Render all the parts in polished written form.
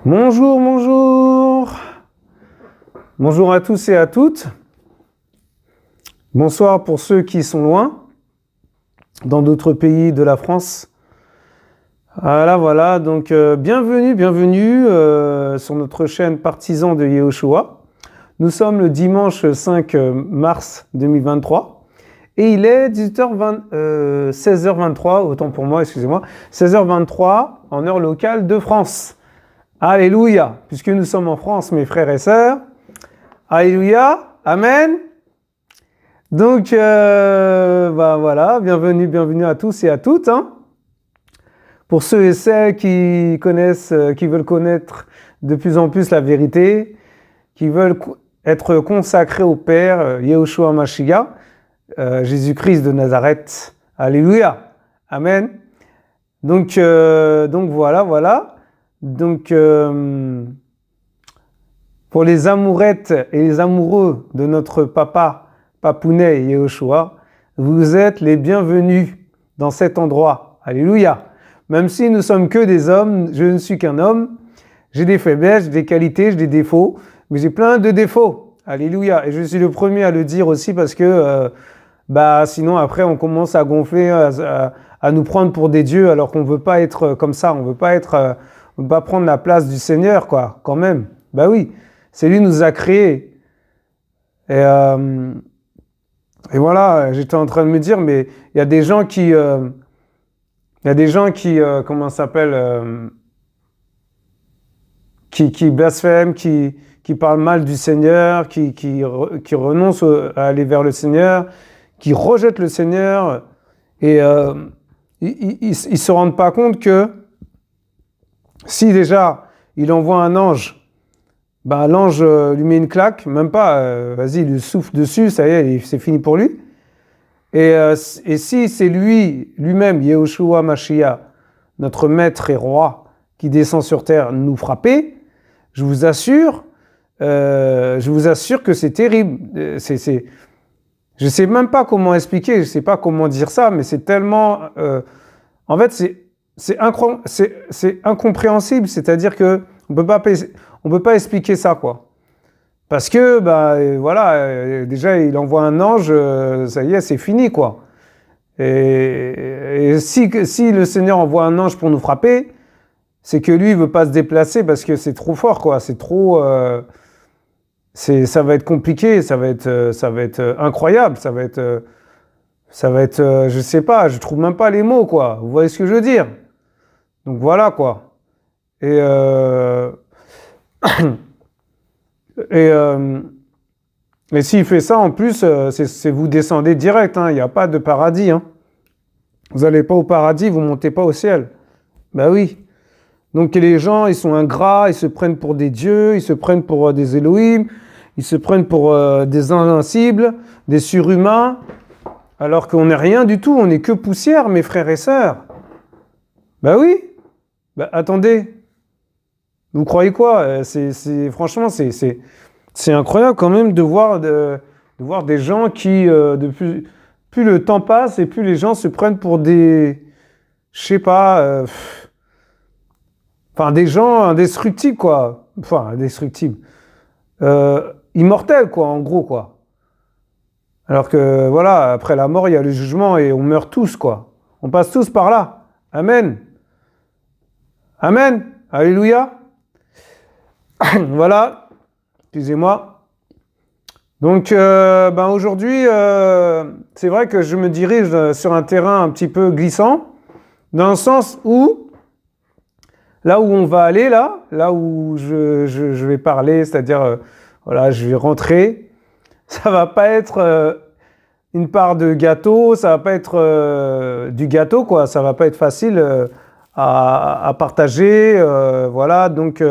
Bonjour, bonjour. Bonjour à tous et à toutes. Bonsoir pour ceux qui sont loin, dans d'autres pays de la France. Voilà, donc bienvenue sur notre chaîne Partisans de Yehoshua. Nous sommes le dimanche 5 mars 2023 et il est 16h23, autant pour moi, excusez-moi, 16h23 en heure locale de France. Alléluia, puisque nous sommes en France, mes frères et sœurs. Alléluia, Amen. Donc, voilà, bienvenue à tous et à toutes. Pour ceux et celles qui connaissent, qui veulent connaître de plus en plus la vérité, qui veulent être consacrés au Père, Yehoshua Mashiach, Jésus-Christ de Nazareth. Alléluia, Amen. Donc voilà. Donc, pour les amourettes et les amoureux de notre papa, Papounet et Yehoshua, vous êtes les bienvenus dans cet endroit. Alléluia. Même si nous sommes que des hommes, je ne suis qu'un homme, j'ai des faiblesses, j'ai des qualités, j'ai des défauts, mais j'ai plein de défauts. Alléluia. Et je suis le premier à le dire aussi parce que sinon après on commence à gonfler, à nous prendre pour des dieux alors qu'on ne veut pas être comme ça, on ne veut pas prendre la place du Seigneur, quoi, quand même. Bah oui, c'est lui qui nous a créés. Et voilà, j'étais en train de me dire, mais il y a des gens qui, comment ça s'appelle, qui blasphèment, qui parlent mal du Seigneur, qui renoncent à aller vers le Seigneur, qui rejettent le Seigneur, et ils se rendent pas compte que si déjà il envoie un ange, l'ange lui met une claque, même pas, vas-y, il lui souffle dessus, ça y est, c'est fini pour lui. Et si c'est lui-même, Yehoshua Mashiach, notre maître et roi, qui descend sur terre nous frapper, je vous assure que c'est terrible. Je sais même pas comment expliquer, je sais pas comment dire ça, mais c'est tellement, en fait, c'est incompréhensible, c'est-à-dire que on peut pas expliquer ça, quoi. Parce que, déjà, il envoie un ange, ça y est, c'est fini, quoi. Et si le Seigneur envoie un ange pour nous frapper, c'est que lui, il veut pas se déplacer parce que c'est trop fort, quoi. C'est trop, ça va être compliqué, ça va être incroyable, ça va être, je sais pas, je trouve même pas les mots, quoi. Vous voyez ce que je veux dire? Donc voilà, quoi. Et s'il fait ça, en plus, c'est vous descendez direct, il n'y a pas de paradis. Vous n'allez pas au paradis, vous ne montez pas au ciel. Ben oui. Donc les gens, ils sont ingrats, ils se prennent pour des dieux, ils se prennent pour des Elohim, ils se prennent pour des invincibles, des surhumains, alors qu'on n'est rien du tout, on n'est que poussière, mes frères et sœurs. Ben oui. Attendez. Vous croyez quoi? Franchement, c'est incroyable quand même de voir des gens qui, plus le temps passe et plus les gens se prennent pour des, je sais pas, des gens indestructibles, quoi. Enfin, indestructibles. Immortels, quoi, en gros, quoi. Alors que, voilà, après la mort, il y a le jugement et on meurt tous, quoi. On passe tous par là. Amen. Amen. Alléluia. Voilà, excusez-moi. Donc, aujourd'hui, c'est vrai que je me dirige sur un terrain un petit peu glissant, dans le sens où, là où on va aller, là où je vais parler, c'est-à-dire, je vais rentrer, ça va pas être une part de gâteau, ça va pas être du gâteau, quoi, ça va pas être facile à partager, voilà, donc...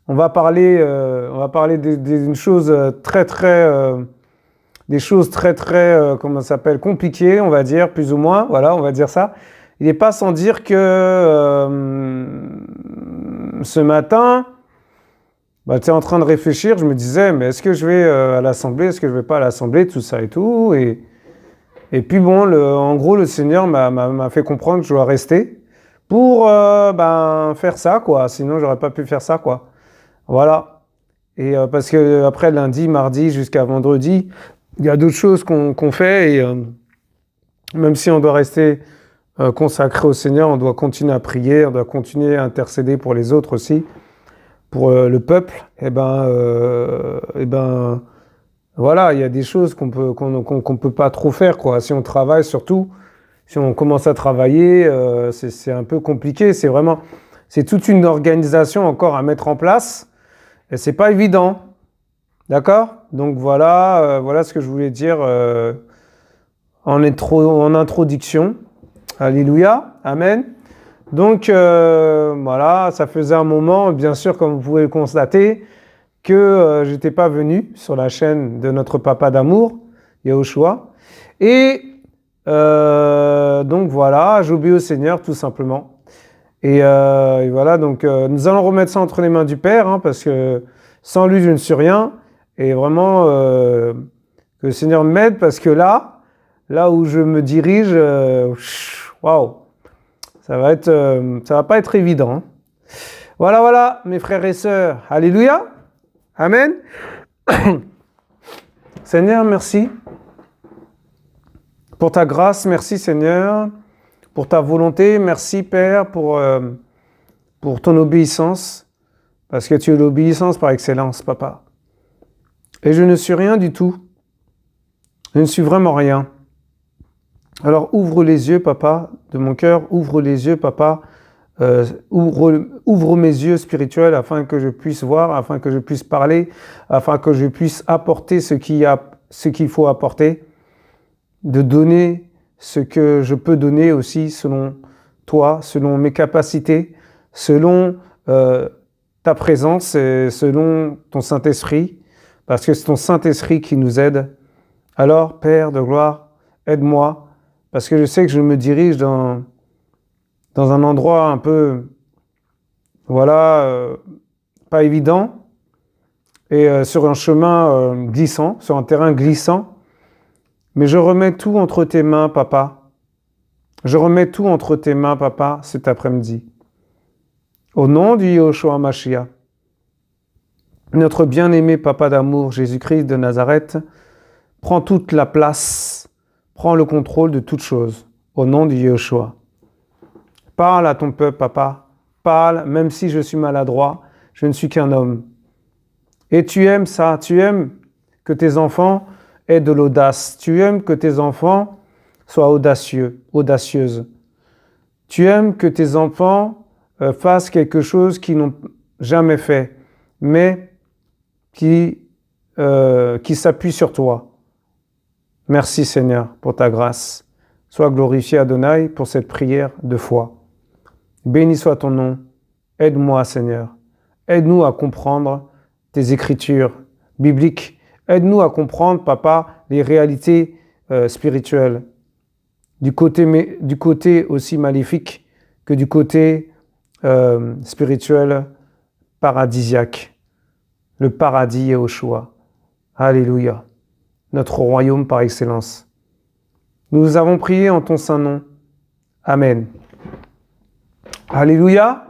On va parler d'une chose des choses très, comment ça s'appelle, compliquées, on va dire, plus ou moins, voilà, on va dire ça. Il n'est pas sans dire que ce matin, tu es en train de réfléchir, je me disais, mais est-ce que je vais à l'Assemblée, est-ce que je vais pas à l'Assemblée, tout ça et tout, et puis bon, en gros, le Seigneur m'a fait comprendre que je dois rester, pour faire ça, quoi. Sinon, j'aurais pas pu faire ça, quoi. Voilà. Et parce que après lundi, mardi, jusqu'à vendredi, il y a d'autres choses qu'on fait et même si on doit rester consacré au Seigneur, on doit continuer à prier, on doit continuer à intercéder pour les autres aussi, pour le peuple. Voilà, il y a des choses qu'on peut pas trop faire, quoi. Si on travaille, surtout, si on commence à travailler, c'est un peu compliqué. C'est toute une organisation encore à mettre en place. Et c'est pas évident. D'accord? Donc voilà ce que je voulais dire en introduction. Alléluia. Amen. Donc voilà, ça faisait un moment, bien sûr, comme vous pouvez le constater, que j'étais pas venu sur la chaîne de notre papa d'amour, Yahushua. Et donc voilà, j'obéis au Seigneur tout simplement. Et voilà, donc nous allons remettre ça entre les mains du Père, hein, parce que sans lui, je ne suis rien. Et vraiment, que le Seigneur m'aide, parce que là où je me dirige, waouh, ça va pas être évident. Hein. Voilà, mes frères et sœurs. Alléluia. Amen. Seigneur, merci pour ta grâce. Merci, Seigneur, pour ta volonté. Merci, Père, pour ton obéissance, parce que tu es l'obéissance par excellence, Papa. Et je ne suis rien du tout. Je ne suis vraiment rien. Alors ouvre les yeux, Papa, de mon cœur. Ouvre les yeux, Papa. Ouvre mes yeux spirituels afin que je puisse voir, afin que je puisse parler, afin que je puisse apporter ce qu'il faut apporter, de donner ce que je peux donner aussi selon toi, selon mes capacités, selon ta présence et selon ton Saint-Esprit, parce que c'est ton Saint-Esprit qui nous aide. Alors, Père de gloire, aide-moi, parce que je sais que je me dirige dans un endroit un peu, pas évident, et sur un chemin glissant, sur un terrain glissant. Mais je remets tout entre tes mains, Papa. Je remets tout entre tes mains, Papa, cet après-midi. Au nom du Yahushua Mashiach, notre bien-aimé Papa d'amour, Jésus-Christ de Nazareth, prends toute la place, prends le contrôle de toutes choses. Au nom du Yahushua. Parle à ton peuple, Papa. Parle, même si je suis maladroit, je ne suis qu'un homme. Et tu aimes ça, tu aimes que tes enfants aient de l'audace. Tu aimes que tes enfants soient audacieuses. Tu aimes que tes enfants fassent quelque chose qu'ils n'ont jamais fait, mais qui s'appuient sur toi. Merci Seigneur pour ta grâce. Sois glorifié Adonai pour cette prière de foi. Béni soit ton nom. Aide-moi Seigneur. Aide-nous à comprendre tes écritures bibliques. Aide-nous à comprendre, Papa, les réalités spirituelles. Du côté aussi maléfique que du côté spirituel paradisiaque. Le paradis Yahushua. Alléluia. Notre royaume par excellence. Nous avons prié en ton saint nom. Amen. Alléluia.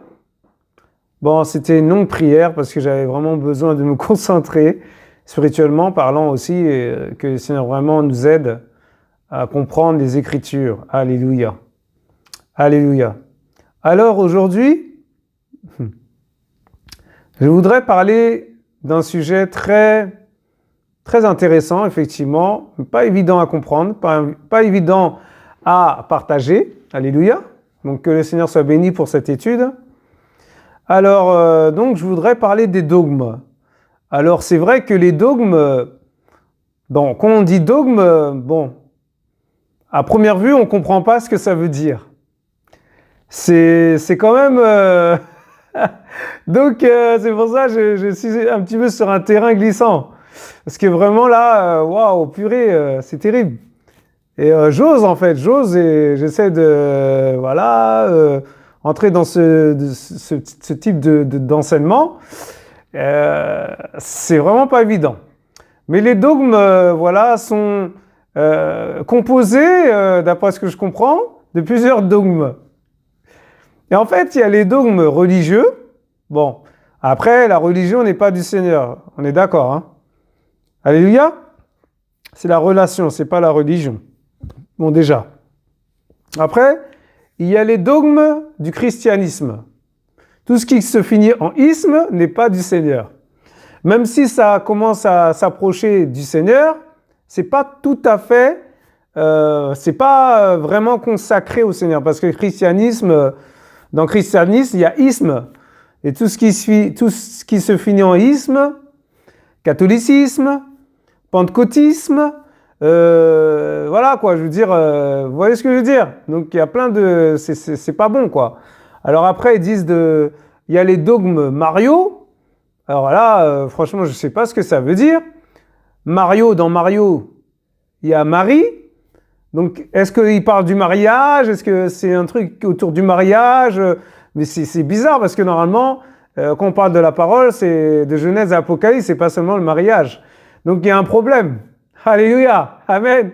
Bon, c'était une longue prière parce que j'avais vraiment besoin de me concentrer spirituellement parlant aussi et que le Seigneur vraiment nous aide à comprendre les Écritures. Alléluia. Alléluia. Alors aujourd'hui, je voudrais parler d'un sujet très intéressant, effectivement, pas évident à comprendre, pas évident à partager. Alléluia. Donc que le Seigneur soit béni pour cette étude. Alors, donc je voudrais parler des dogmes. Alors c'est vrai que les dogmes, quand on dit dogme, à première vue, on ne comprend pas ce que ça veut dire. C'est quand même... Donc c'est pour ça que je suis un petit peu sur un terrain glissant. Parce que vraiment là, waouh, purée, c'est terrible. Et j'ose et j'essaie de, entrer dans ce type d'enseignement. C'est vraiment pas évident. Mais les dogmes, sont composés, d'après ce que je comprends, de plusieurs dogmes. Et en fait, il y a les dogmes religieux. Bon, après, la religion n'est pas du Seigneur. On est d'accord, hein? Alléluia. C'est la relation, c'est pas la religion. Bon, déjà. Après, il y a les dogmes du christianisme. Tout ce qui se finit en isme n'est pas du Seigneur. Même si ça commence à s'approcher du Seigneur, c'est pas tout à fait, c'est pas vraiment consacré au Seigneur. Parce que dans le christianisme, il y a isme. Et tout ce qui se finit en isme, catholicisme, pentecôtisme, voilà quoi, je veux dire, vous voyez ce que je veux dire? Donc il y a plein de, c'est pas bon quoi. Alors après ils disent il y a les dogmes Mario. Alors là, franchement je sais pas ce que ça veut dire. Dans Mario, il y a Marie. Donc est-ce qu'il parle du mariage? Est-ce que c'est un truc autour du mariage? Mais c'est bizarre parce que normalement, quand on parle de la parole, c'est de Genèse à Apocalypse, c'est pas seulement le mariage. Donc il y a un problème. Alléluia, amen.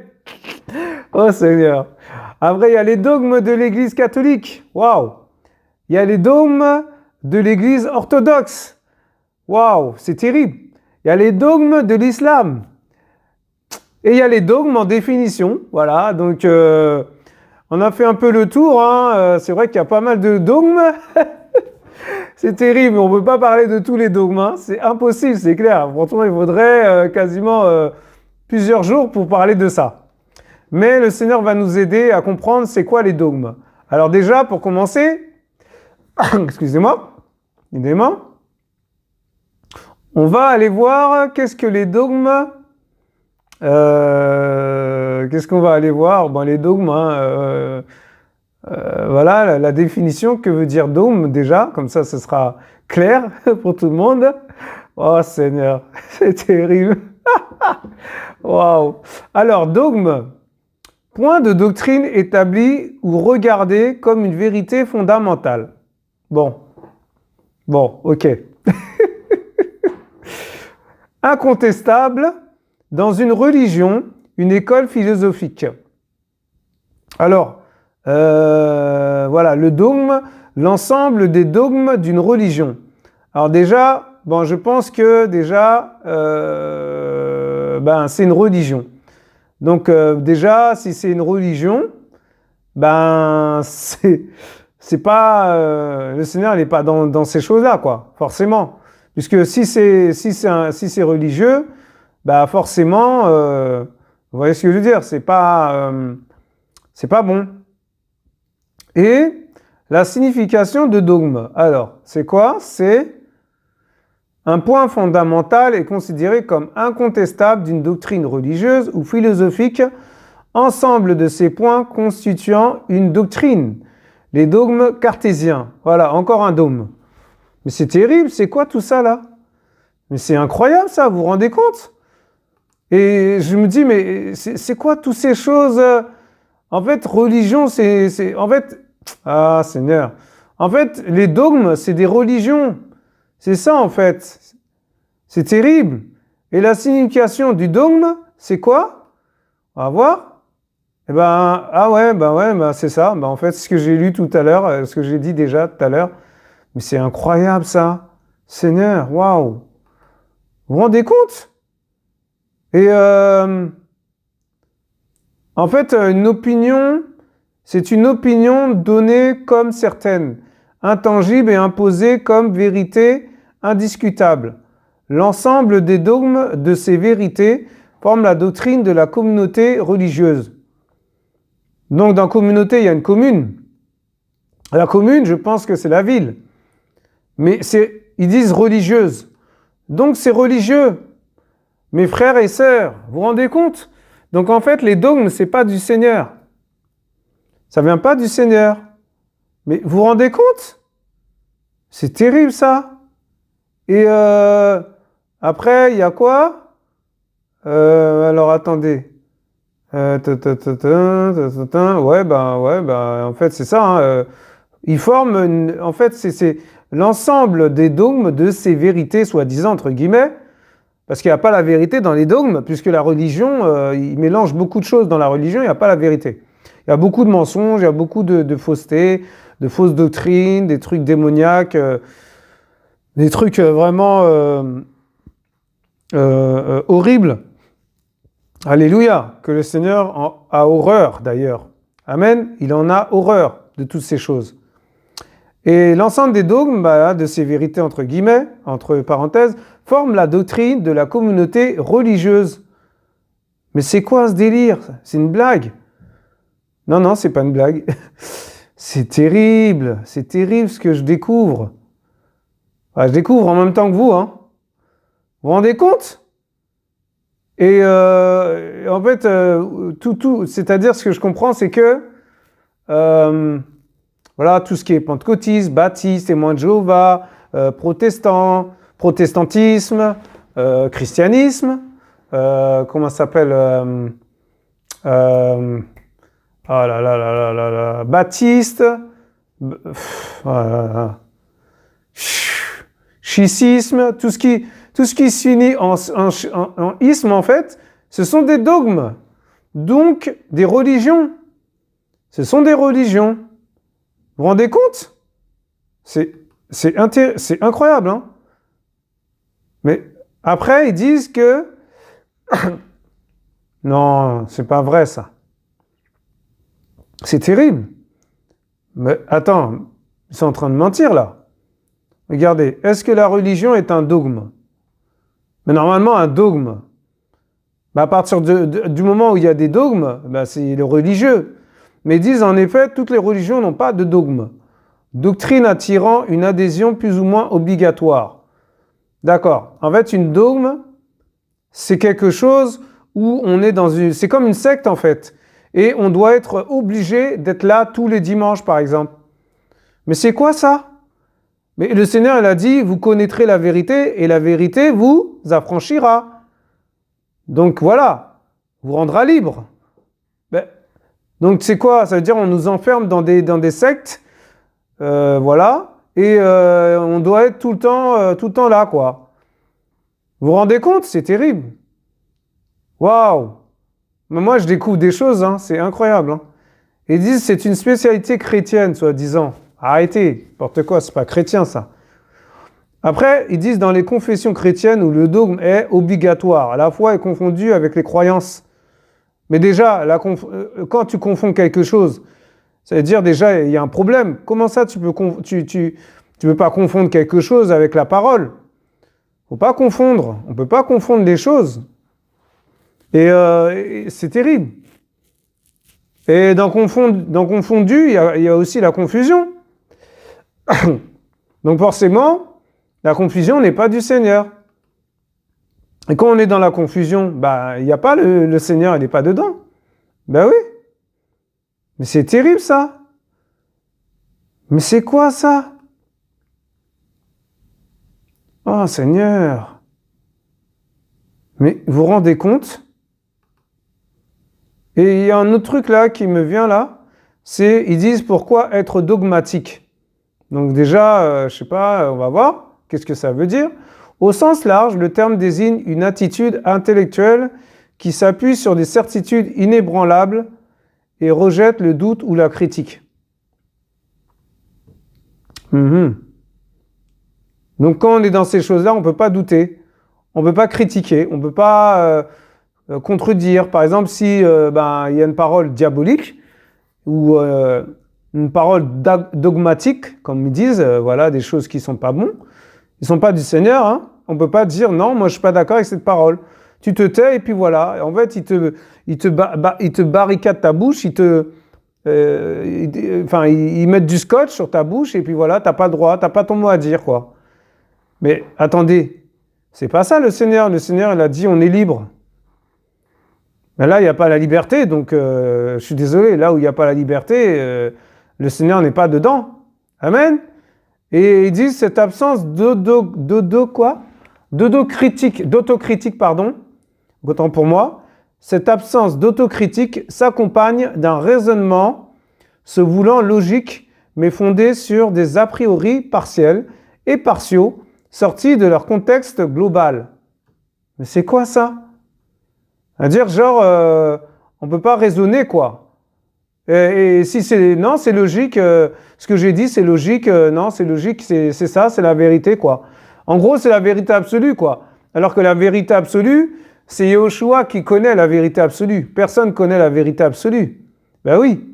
Oh Seigneur. Après, il y a les dogmes de l'Église catholique. Waouh. Il y a les dogmes de l'Église orthodoxe. Waouh, c'est terrible. Il y a les dogmes de l'islam. Et il y a les dogmes en définition. Voilà, donc on a fait un peu le tour. Hein. C'est vrai qu'il y a pas mal de dogmes. C'est terrible, on ne peut pas parler de tous les dogmes. Hein. C'est impossible, c'est clair. Pourtant, il faudrait quasiment plusieurs jours pour parler de ça. Mais le Seigneur va nous aider à comprendre c'est quoi les dogmes. Alors déjà, pour commencer, excusez-moi, on va aller voir qu'est-ce que les dogmes. Qu'est-ce qu'on va aller voir? Bon, les dogmes, hein, voilà la définition que veut dire dogme déjà, comme ça ce sera clair pour tout le monde. Oh Seigneur, c'est terrible. Waouh. Alors, dogme, point de doctrine établi ou regardé comme une vérité fondamentale. Bon, ok. Incontestable dans une religion, une école philosophique. Alors, voilà, le dogme, l'ensemble des dogmes d'une religion. Alors déjà, bon, je pense que déjà, c'est une religion. Donc déjà, si c'est une religion, c'est pas le Seigneur n'est pas dans ces choses-là, quoi, forcément. Puisque si c'est religieux, forcément, vous voyez ce que je veux dire, c'est pas bon. Et la signification de dogme. Alors, c'est quoi? C'est un point fondamental est considéré comme incontestable d'une doctrine religieuse ou philosophique, ensemble de ces points constituant une doctrine. Les dogmes cartésiens. Voilà, encore un dogme. Mais c'est terrible, c'est quoi tout ça là? Mais c'est incroyable ça, vous vous rendez compte? Et je me dis, mais c'est quoi toutes ces choses? En fait, religion, en fait, ah Seigneur, en fait, les dogmes, c'est des religions. C'est ça, en fait. C'est terrible. Et la signification du dogme, c'est quoi? On va voir. Eh c'est ça. En fait, c'est ce que j'ai lu tout à l'heure, ce que j'ai dit déjà tout à l'heure. Mais c'est incroyable, ça. Seigneur, waouh. Vous vous rendez compte? Et en fait, une opinion, c'est une opinion donnée comme certaine, intangible et imposée comme vérité indiscutable. L'ensemble des dogmes de ces vérités forment la doctrine de la communauté religieuse. Donc, dans la communauté, il y a une commune. La commune, je pense que c'est la ville. Mais ils disent religieuse. Donc, c'est religieux. Mes frères et sœurs, vous vous rendez compte? Donc en fait, les dogmes, c'est pas du Seigneur. Ça vient pas du Seigneur. Mais vous vous rendez compte? C'est terrible ça. Et après, il y a quoi? Alors attendez. En fait, c'est ça. Hein. Ils forment, en fait, c'est l'ensemble des dogmes de ces vérités, soi-disant, entre guillemets. Parce qu'il n'y a pas la vérité dans les dogmes, puisque la religion, il mélange beaucoup de choses dans la religion, il n'y a pas la vérité. Il y a beaucoup de mensonges, il y a beaucoup de fausseté, de fausses doctrines, des trucs démoniaques, des trucs vraiment horribles. Alléluia, que le Seigneur a horreur d'ailleurs. Amen, il en a horreur de toutes ces choses. Et l'ensemble des dogmes, de ces vérités entre guillemets, entre parenthèses, forment la doctrine de la communauté religieuse. Mais c'est quoi ce délire? C'est une blague? Non, c'est pas une blague. C'est terrible ce que je découvre. Enfin, je découvre en même temps que vous, hein. Vous vous rendez compte? Et en fait, c'est-à-dire ce que je comprends, c'est que voilà, tout ce qui est pentecôtiste, baptiste, témoin de Jéhovah, protestantisme, christianisme, comment ça s'appelle baptiste, chiisme, tout ce qui se finit en isme, en fait, ce sont des dogmes, donc des religions. Ce sont des religions. Vous vous rendez compte? C'est incroyable, hein? Mais après, ils disent que non, c'est pas vrai ça. C'est terrible. Mais attends, ils sont en train de mentir là. Regardez, est-ce que la religion est un dogme? Mais normalement, un dogme, à partir du moment où il y a des dogmes, c'est le religieux. Mais ils disent en effet, toutes les religions n'ont pas de dogme. Doctrine attirant une adhésion plus ou moins obligatoire. D'accord. En fait, une dogme, c'est quelque chose où on est dans une... C'est comme une secte en fait. Et on doit être obligé d'être là tous les dimanches par exemple. Mais c'est quoi ça? Mais le Seigneur, il a dit, vous connaîtrez la vérité et la vérité vous affranchira. Donc voilà, vous rendra libre. Donc c'est quoi? Ça veut dire on nous enferme dans des sectes, voilà, et on doit être tout le temps là, quoi. Vous vous rendez compte? C'est terrible. Waouh! Mais moi je découvre des choses, hein, c'est incroyable. Hein. Ils disent c'est une spécialité chrétienne, soi-disant. Arrêtez, n'importe quoi, c'est pas chrétien ça. Après, ils disent dans les confessions chrétiennes où le dogme est obligatoire, à la fois est confondu avec les croyances. Mais déjà, quand tu confonds quelque chose, ça veut dire déjà il y a un problème. Comment ça tu peux pas confondre quelque chose avec la parole? Faut pas confondre. On peut pas confondre les choses. Et c'est terrible. Et dans confondu, il y a aussi la confusion. Donc forcément, la confusion n'est pas du Seigneur. Et quand on est dans la confusion, il n'y a pas le Seigneur, il n'est pas dedans. Ben oui. Mais c'est terrible ça. Mais c'est quoi ça? Oh Seigneur. Mais vous vous rendez compte? Et il y a un autre truc là qui me vient là, c'est, ils disent pourquoi être dogmatique. Donc déjà, je sais pas, on va voir, qu'est-ce que ça veut dire? Au sens large, le terme désigne une attitude intellectuelle qui s'appuie sur des certitudes inébranlables et rejette le doute ou la critique. Donc quand on est dans ces choses-là, on ne peut pas douter, on ne peut pas critiquer, on ne peut pas contredire. Par exemple, si il y a une parole diabolique ou une parole dogmatique, comme ils disent, voilà, des choses qui ne sont pas bonnes, ils ne sont pas du Seigneur, hein. On ne peut pas dire non, moi je ne suis pas d'accord avec cette parole. Tu te tais et puis voilà. En fait, ils te barricadent ta bouche, ils mettent du scotch sur ta bouche et puis voilà, tu n'as pas le droit, tu n'as pas ton mot à dire, quoi. Mais attendez, c'est pas ça le Seigneur. Le Seigneur, il a dit on est libre. Mais là, il n'y a pas la liberté, donc je suis désolé, là où il n'y a pas la liberté, le Seigneur n'est pas dedans. Amen. Et ils disent cette absence d'autocritique, pardon, autant pour moi, cette absence d'autocritique s'accompagne d'un raisonnement se voulant logique, mais fondé sur des a priori partiels et partiaux, sortis de leur contexte global. Mais c'est quoi ça? C'est-à-dire, genre, on ne peut pas raisonner, quoi. Et si c'est non, c'est logique. Ce que j'ai dit, c'est logique. Non, c'est logique. C'est ça, c'est la vérité, quoi. En gros, c'est la vérité absolue, quoi. Alors que la vérité absolue, c'est Yehoshua qui connaît la vérité absolue. Personne connaît la vérité absolue. Ben oui.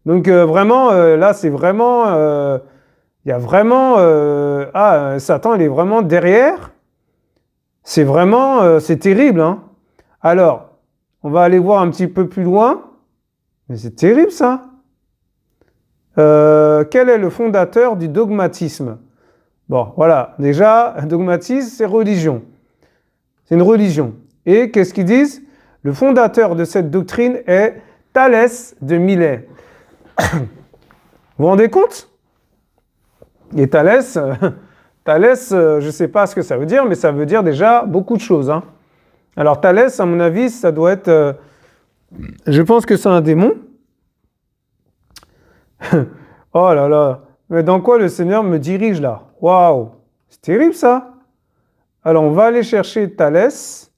Donc vraiment, là, c'est vraiment, il y a vraiment, Satan, il est vraiment derrière. C'est vraiment, c'est terrible, hein. Alors, on va aller voir un petit peu plus loin. Mais c'est terrible, ça. Quel est le fondateur du dogmatisme? Bon, voilà. Déjà, dogmatisme, c'est religion. C'est une religion. Et qu'est-ce qu'ils disent? Le fondateur de cette doctrine est Thalès de Milet. Vous vous rendez compte? Et Thalès, je ne sais pas ce que ça veut dire, mais ça veut dire déjà beaucoup de choses, hein. Alors Thalès, à mon avis, ça doit être... je pense que c'est un démon. Oh là là. Mais dans quoi le Seigneur me dirige là? Waouh! C'est terrible ça. Alors on va aller chercher Thalès.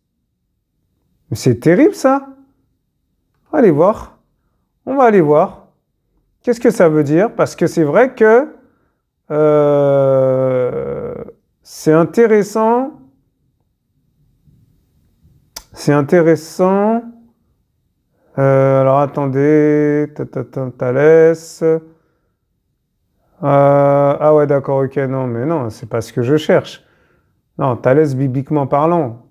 Mais c'est terrible ça. Allez voir. On va aller voir. Qu'est-ce que ça veut dire? Parce que c'est vrai que c'est intéressant. C'est intéressant. Alors attendez. Thalès. Ah ouais, d'accord, ok. Non, mais non, c'est pas ce que je cherche. Non, Thalès bibliquement parlant.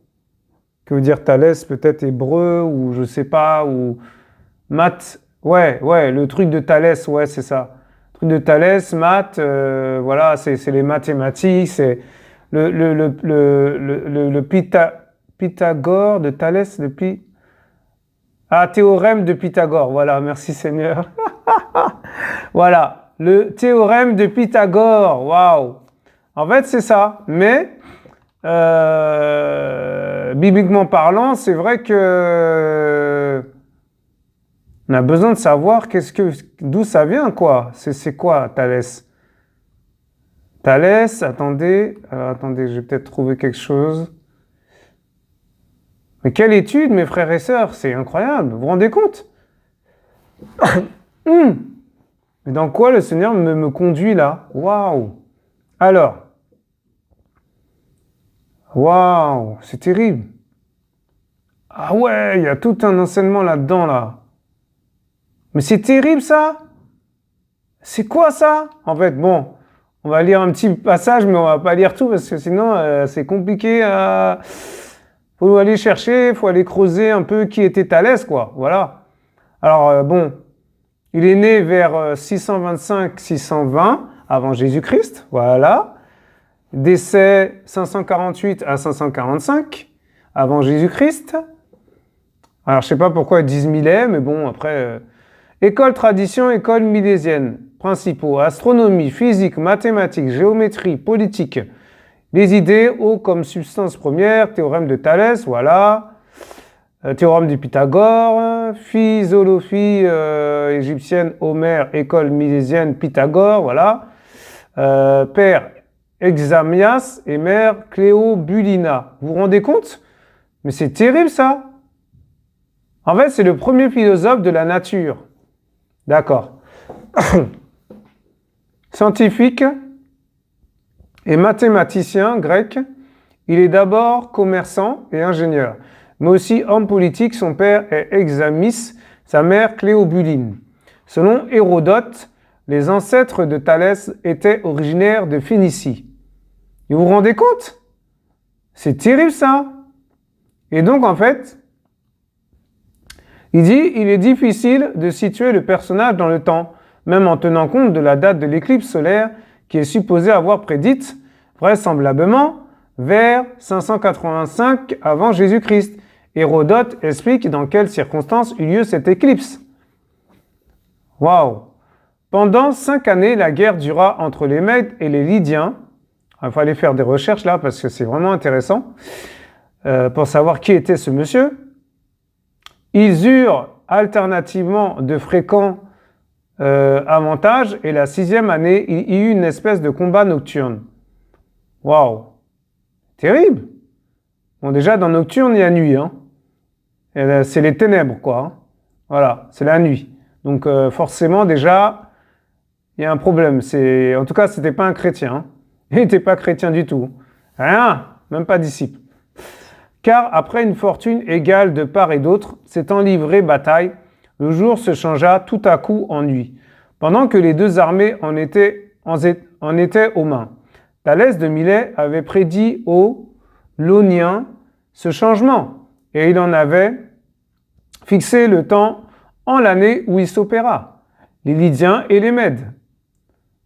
Que veut dire Thalès? Peut-être hébreu ou je sais pas, ou maths. Ouais, le truc de Thalès, ouais, c'est ça. Le truc de Thalès, maths, voilà, c'est les mathématiques, c'est le Pythagore de Thalès, théorème de Pythagore, voilà, merci Seigneur. Voilà, le théorème de Pythagore, waouh. En fait, c'est ça, mais bibliquement parlant, c'est vrai que on a besoin de savoir d'où ça vient, quoi. C'est quoi, Thalès? Thalès, attendez, je vais peut-être trouver quelque chose. Mais quelle étude, mes frères et sœurs, c'est incroyable, vous vous rendez compte? Mais dans quoi le Seigneur me conduit là? Waouh! Alors, waouh, c'est terrible. Ah ouais, il y a tout un enseignement là-dedans, là. Mais c'est terrible, ça. C'est quoi, ça? En fait, bon, on va lire un petit passage, mais on va pas lire tout, parce que sinon, c'est compliqué. Faut aller chercher, faut aller creuser un peu qui était Thalès, quoi. Voilà. Alors, bon, il est né vers 625-620 avant Jésus-Christ. Voilà. Décès 548 à 545 avant Jésus-Christ. Alors, je sais pas pourquoi ils disent Milet, mais bon, après... École tradition, école milésienne. Principaux, astronomie, physique, mathématiques, géométrie, politique. Les idées, eau comme substance première, théorème de Thalès, voilà. Théorème de Pythagore, philosophie égyptienne, Homère, école milésienne, Pythagore, voilà. Père Examias et mère Cléobulina. Vous vous rendez compte? Mais c'est terrible ça. En fait, c'est le premier philosophe de la nature. D'accord. Scientifique et mathématicien grec, il est d'abord commerçant et ingénieur, mais aussi homme politique. Son père est Examis, sa mère Cléobuline. Selon Hérodote, les ancêtres de Thalès étaient originaires de Phénicie. Et vous vous rendez compte? C'est terrible ça. Et donc en fait, il dit, il est difficile de situer le personnage dans le temps, même en tenant compte de la date de l'éclipse solaire qui est supposée avoir prédite, vraisemblablement, vers 585 avant Jésus-Christ. Hérodote explique dans quelles circonstances eut lieu cette éclipse. Waouh! Pendant 5 années, la guerre dura entre les Mèdes et les Lydiens. Il faut aller faire des recherches là parce que c'est vraiment intéressant pour savoir qui était ce monsieur. Ils eurent alternativement de fréquents avantages et la 6e année, il y eut une espèce de combat nocturne. Waouh! Terrible! Bon, déjà, dans nocturne, il y a nuit, hein. C'est les ténèbres, quoi. Hein. Voilà, c'est la nuit. Donc forcément, déjà, il y a un problème. En tout cas, ce n'était pas un chrétien. Hein. Il n'était pas chrétien du tout. Rien, même pas disciple. Car après une fortune égale de part et d'autre, s'étant livré bataille, le jour se changea tout à coup en nuit, pendant que les deux armées en étaient aux mains. Thalès de Milet avait prédit aux Laoniens ce changement, et il en avait fixé le temps en l'année où il s'opéra. Les Lydiens et les Mèdes,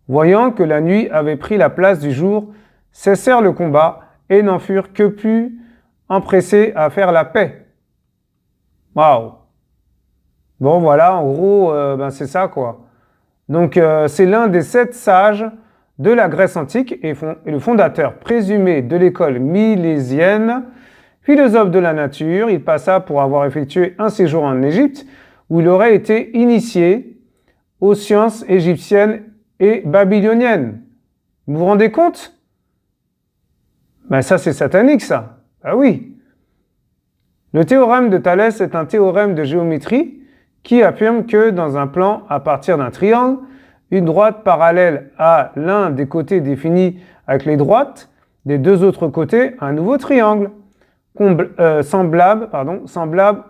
voyant que la nuit avait pris la place du jour, cessèrent le combat et n'en furent que plus empressés à faire la paix. Waouh! Bon, voilà, en gros, c'est ça, quoi. Donc, c'est l'un des 7 sages de la Grèce antique et le fondateur présumé de l'école milésienne, philosophe de la nature. Il passa pour avoir effectué un séjour en Égypte où il aurait été initié aux sciences égyptiennes et babyloniennes. Vous vous rendez compte? Ben ça, c'est satanique, ça. Ah oui. Le théorème de Thalès est un théorème de géométrie qui affirme que dans un plan à partir d'un triangle, une droite parallèle à l'un des côtés définis avec les droites des deux autres côtés un nouveau triangle, semblable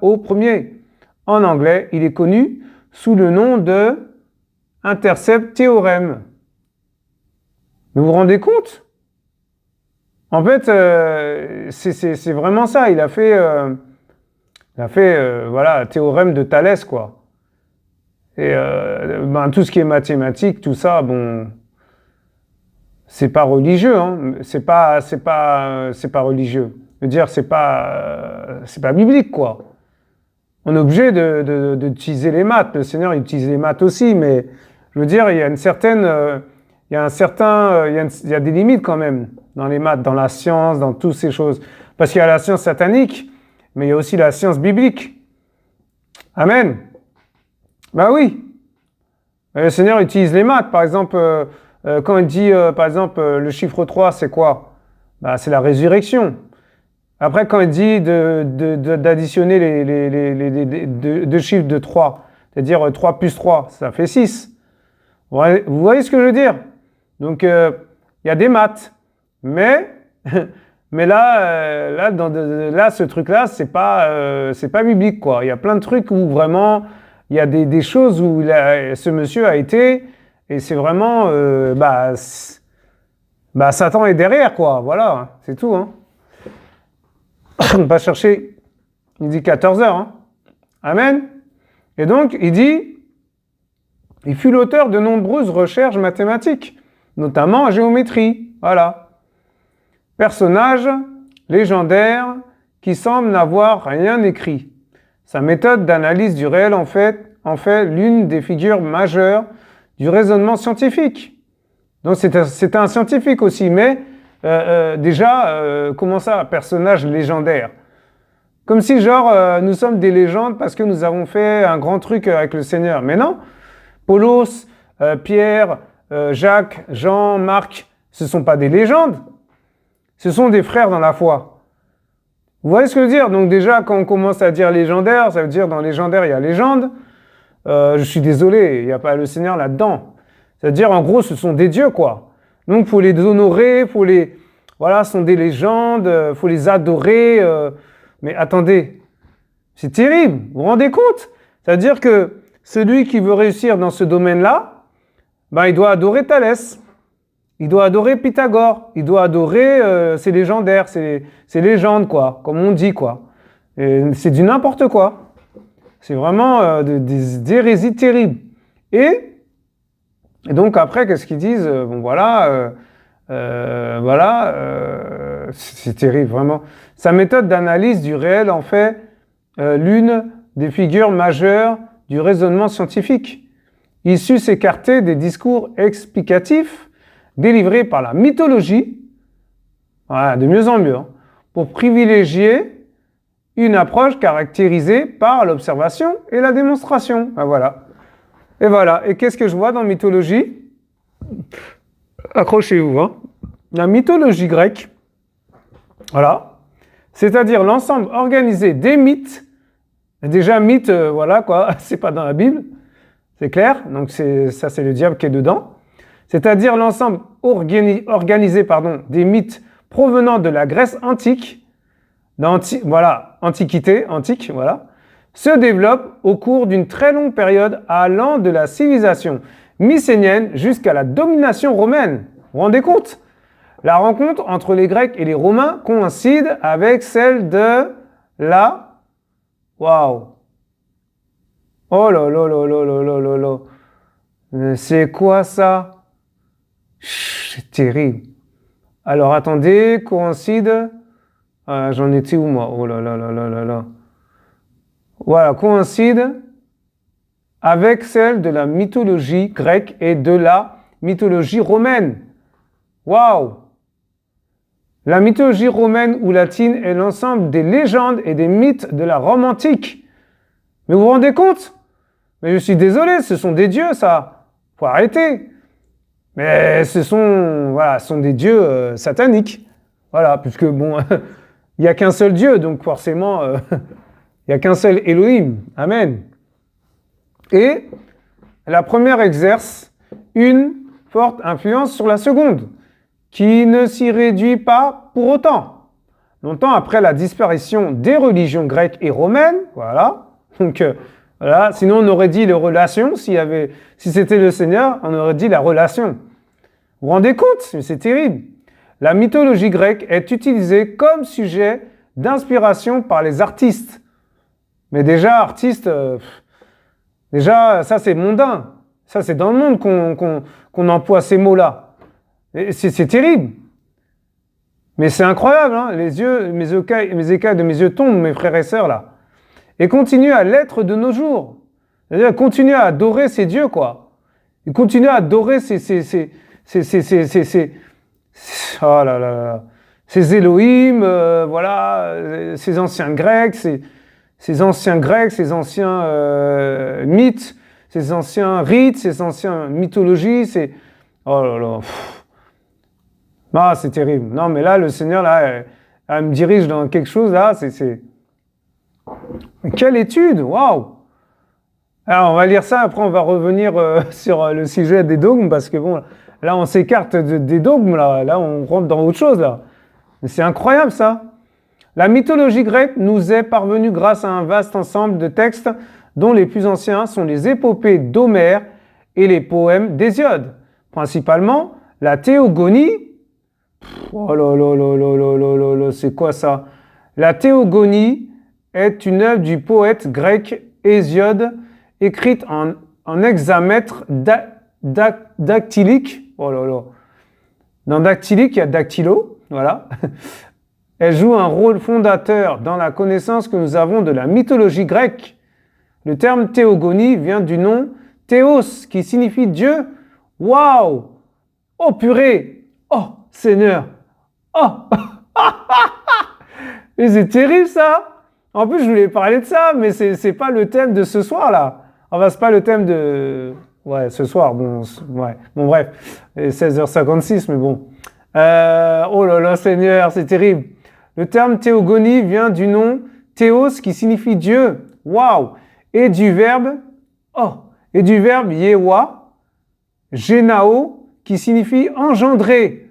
au premier. En anglais, il est connu sous le nom de intercept théorème. Vous vous rendez compte? En fait, c'est vraiment ça. Il a fait théorème de Thalès, quoi. Et tout ce qui est mathématique, tout ça, bon, c'est pas religieux, hein. C'est pas religieux. Je veux dire, c'est pas biblique, quoi. On est obligé d'utiliser les maths. Le Seigneur il utilise les maths aussi, mais je veux dire, il y a des limites quand même dans les maths, dans la science, dans toutes ces choses. Parce qu'il y a la science satanique, mais il y a aussi la science biblique. Amen. Ben oui. Le Seigneur utilise les maths. Par exemple, quand il dit, le chiffre 3, c'est quoi? Ben, c'est la résurrection. Après, quand il dit d'additionner les deux chiffres de 3, c'est-à-dire 3 plus 3, ça fait 6. Vous voyez ce que je veux dire? Donc, il y a des maths. Mais là, ce truc-là, c'est pas biblique, quoi. Il y a plein de trucs où vraiment, il y a des choses où ce monsieur a été, et c'est vraiment, Satan est derrière, quoi. Voilà, c'est tout, hein. On va chercher, il dit 14 heures, hein. Amen. Et donc, il fut l'auteur de nombreuses recherches mathématiques, notamment en géométrie. Voilà. Personnage légendaire qui semble n'avoir rien écrit. Sa méthode d'analyse du réel en fait l'une des figures majeures du raisonnement scientifique. Donc c'est un scientifique aussi, mais comment ça, personnage légendaire? Comme si nous sommes des légendes parce que nous avons fait un grand truc avec le Seigneur. Mais non, Paulos, Pierre, Jacques, Jean, Marc, ce ne sont pas des légendes. Ce sont des frères dans la foi. Vous voyez ce que je veux dire? Donc déjà, quand on commence à dire légendaire, ça veut dire dans légendaire, il y a légende. Je suis désolé, il n'y a pas le Seigneur là-dedans. C'est-à-dire, en gros, ce sont des dieux, quoi. Donc, il faut les honorer, ce sont des légendes, il faut les adorer. Mais attendez, c'est terrible, vous vous rendez compte? C'est-à-dire que celui qui veut réussir dans ce domaine-là, il doit adorer Thalès. Il doit adorer Pythagore, il doit adorer ces légendaires, ces légendes, quoi, comme on dit, quoi. Et c'est du n'importe quoi. C'est vraiment des hérésies terribles. Et donc après, qu'est-ce qu'ils disent? C'est terrible, vraiment. Sa méthode d'analyse du réel en fait l'une des figures majeures du raisonnement scientifique. Il sut s'écarter des discours explicatifs délivrés par la mythologie, voilà, de mieux en mieux, hein, pour privilégier une approche caractérisée par l'observation et la démonstration. Voilà. Et voilà. Et qu'est-ce que je vois dans la mythologie? Accrochez-vous, hein. La mythologie grecque, voilà, c'est-à-dire l'ensemble organisé des mythes. Déjà, mythes, c'est pas dans la Bible. C'est clair? Donc ça, c'est le diable qui est dedans. C'est-à-dire l'ensemble organisé des mythes provenant de la Grèce antique, antiquité, voilà, se développe au cours d'une très longue période allant de la civilisation mycénienne jusqu'à la domination romaine. Vous vous rendez compte? La rencontre entre les Grecs et les Romains coïncide avec celle de la... Waouh! Oh là là là là là là là là! Mais c'est quoi ça? C'est terrible. Alors attendez, coïncide... j'en étais où moi? Oh là là là là là là. Voilà, coïncide avec celle de la mythologie grecque et de la mythologie romaine. Waouh! La mythologie romaine ou latine est l'ensemble des légendes et des mythes de la Rome antique. Mais vous vous rendez compte? Mais je suis désolé, ce sont des dieux, ça. Faut arrêter. Mais ce sont des dieux sataniques. Voilà, puisque bon, il n'y a qu'un seul Dieu, donc forcément, il n'y a qu'un seul Elohim. Amen. Et la première exerce une forte influence sur la seconde, qui ne s'y réduit pas pour autant. Longtemps après la disparition des religions grecques et romaines, voilà, donc voilà, sinon on aurait dit les relations, si c'était le Seigneur, on aurait dit la relation. Vous vous rendez compte? C'est terrible. La mythologie grecque est utilisée comme sujet d'inspiration par les artistes. Mais déjà, artistes, déjà, ça c'est mondain. Ça c'est dans le monde qu'on emploie ces mots-là. C'est terrible. Mais c'est incroyable, hein? Mes écailles de mes yeux tombent, mes frères et sœurs, là. Et continue à l'être de nos jours. C'est-à-dire, continue à adorer ces dieux, quoi. Et continue à adorer ces oh là là là. Ces Elohim, voilà, ces anciens Grecs, ces anciens mythes, ces anciens rites, ces anciennes mythologies, oh là là. Ah, c'est terrible. Non, mais là, le Seigneur, là, elle me dirige dans quelque chose, là, Mais quelle étude! Waouh! Alors, on va lire ça, après on va revenir sur le sujet des dogmes, parce que bon, là, on s'écarte des dogmes, là, on rentre dans autre chose, là. Mais c'est incroyable, ça. La mythologie grecque nous est parvenue grâce à un vaste ensemble de textes dont les plus anciens sont les épopées d'Homère et les poèmes d'Hésiode. Principalement, la théogonie. Oh là là là là là là là là, c'est quoi ça? La théogonie est une œuvre du poète grec Hésiode, écrite en hexamètre dactylique. Oh là là. Dans dactylique, il y a dactylo, voilà. Elle joue un rôle fondateur dans la connaissance que nous avons de la mythologie grecque. Le terme théogonie vient du nom théos, qui signifie Dieu. Waouh! Oh purée! Oh Seigneur! Oh! Mais c'est terrible ça! En plus, je voulais parler de ça, mais c'est pas le thème de ce soir-là. Enfin, c'est pas le thème de... Ouais, ce soir, bon, ouais. Bon, bref, 16h56, mais bon. Oh là là, Seigneur, c'est terrible. Le terme théogonie vient du nom théos, qui signifie Dieu. Waouh! Et du verbe yewa, génao, qui signifie engendrer.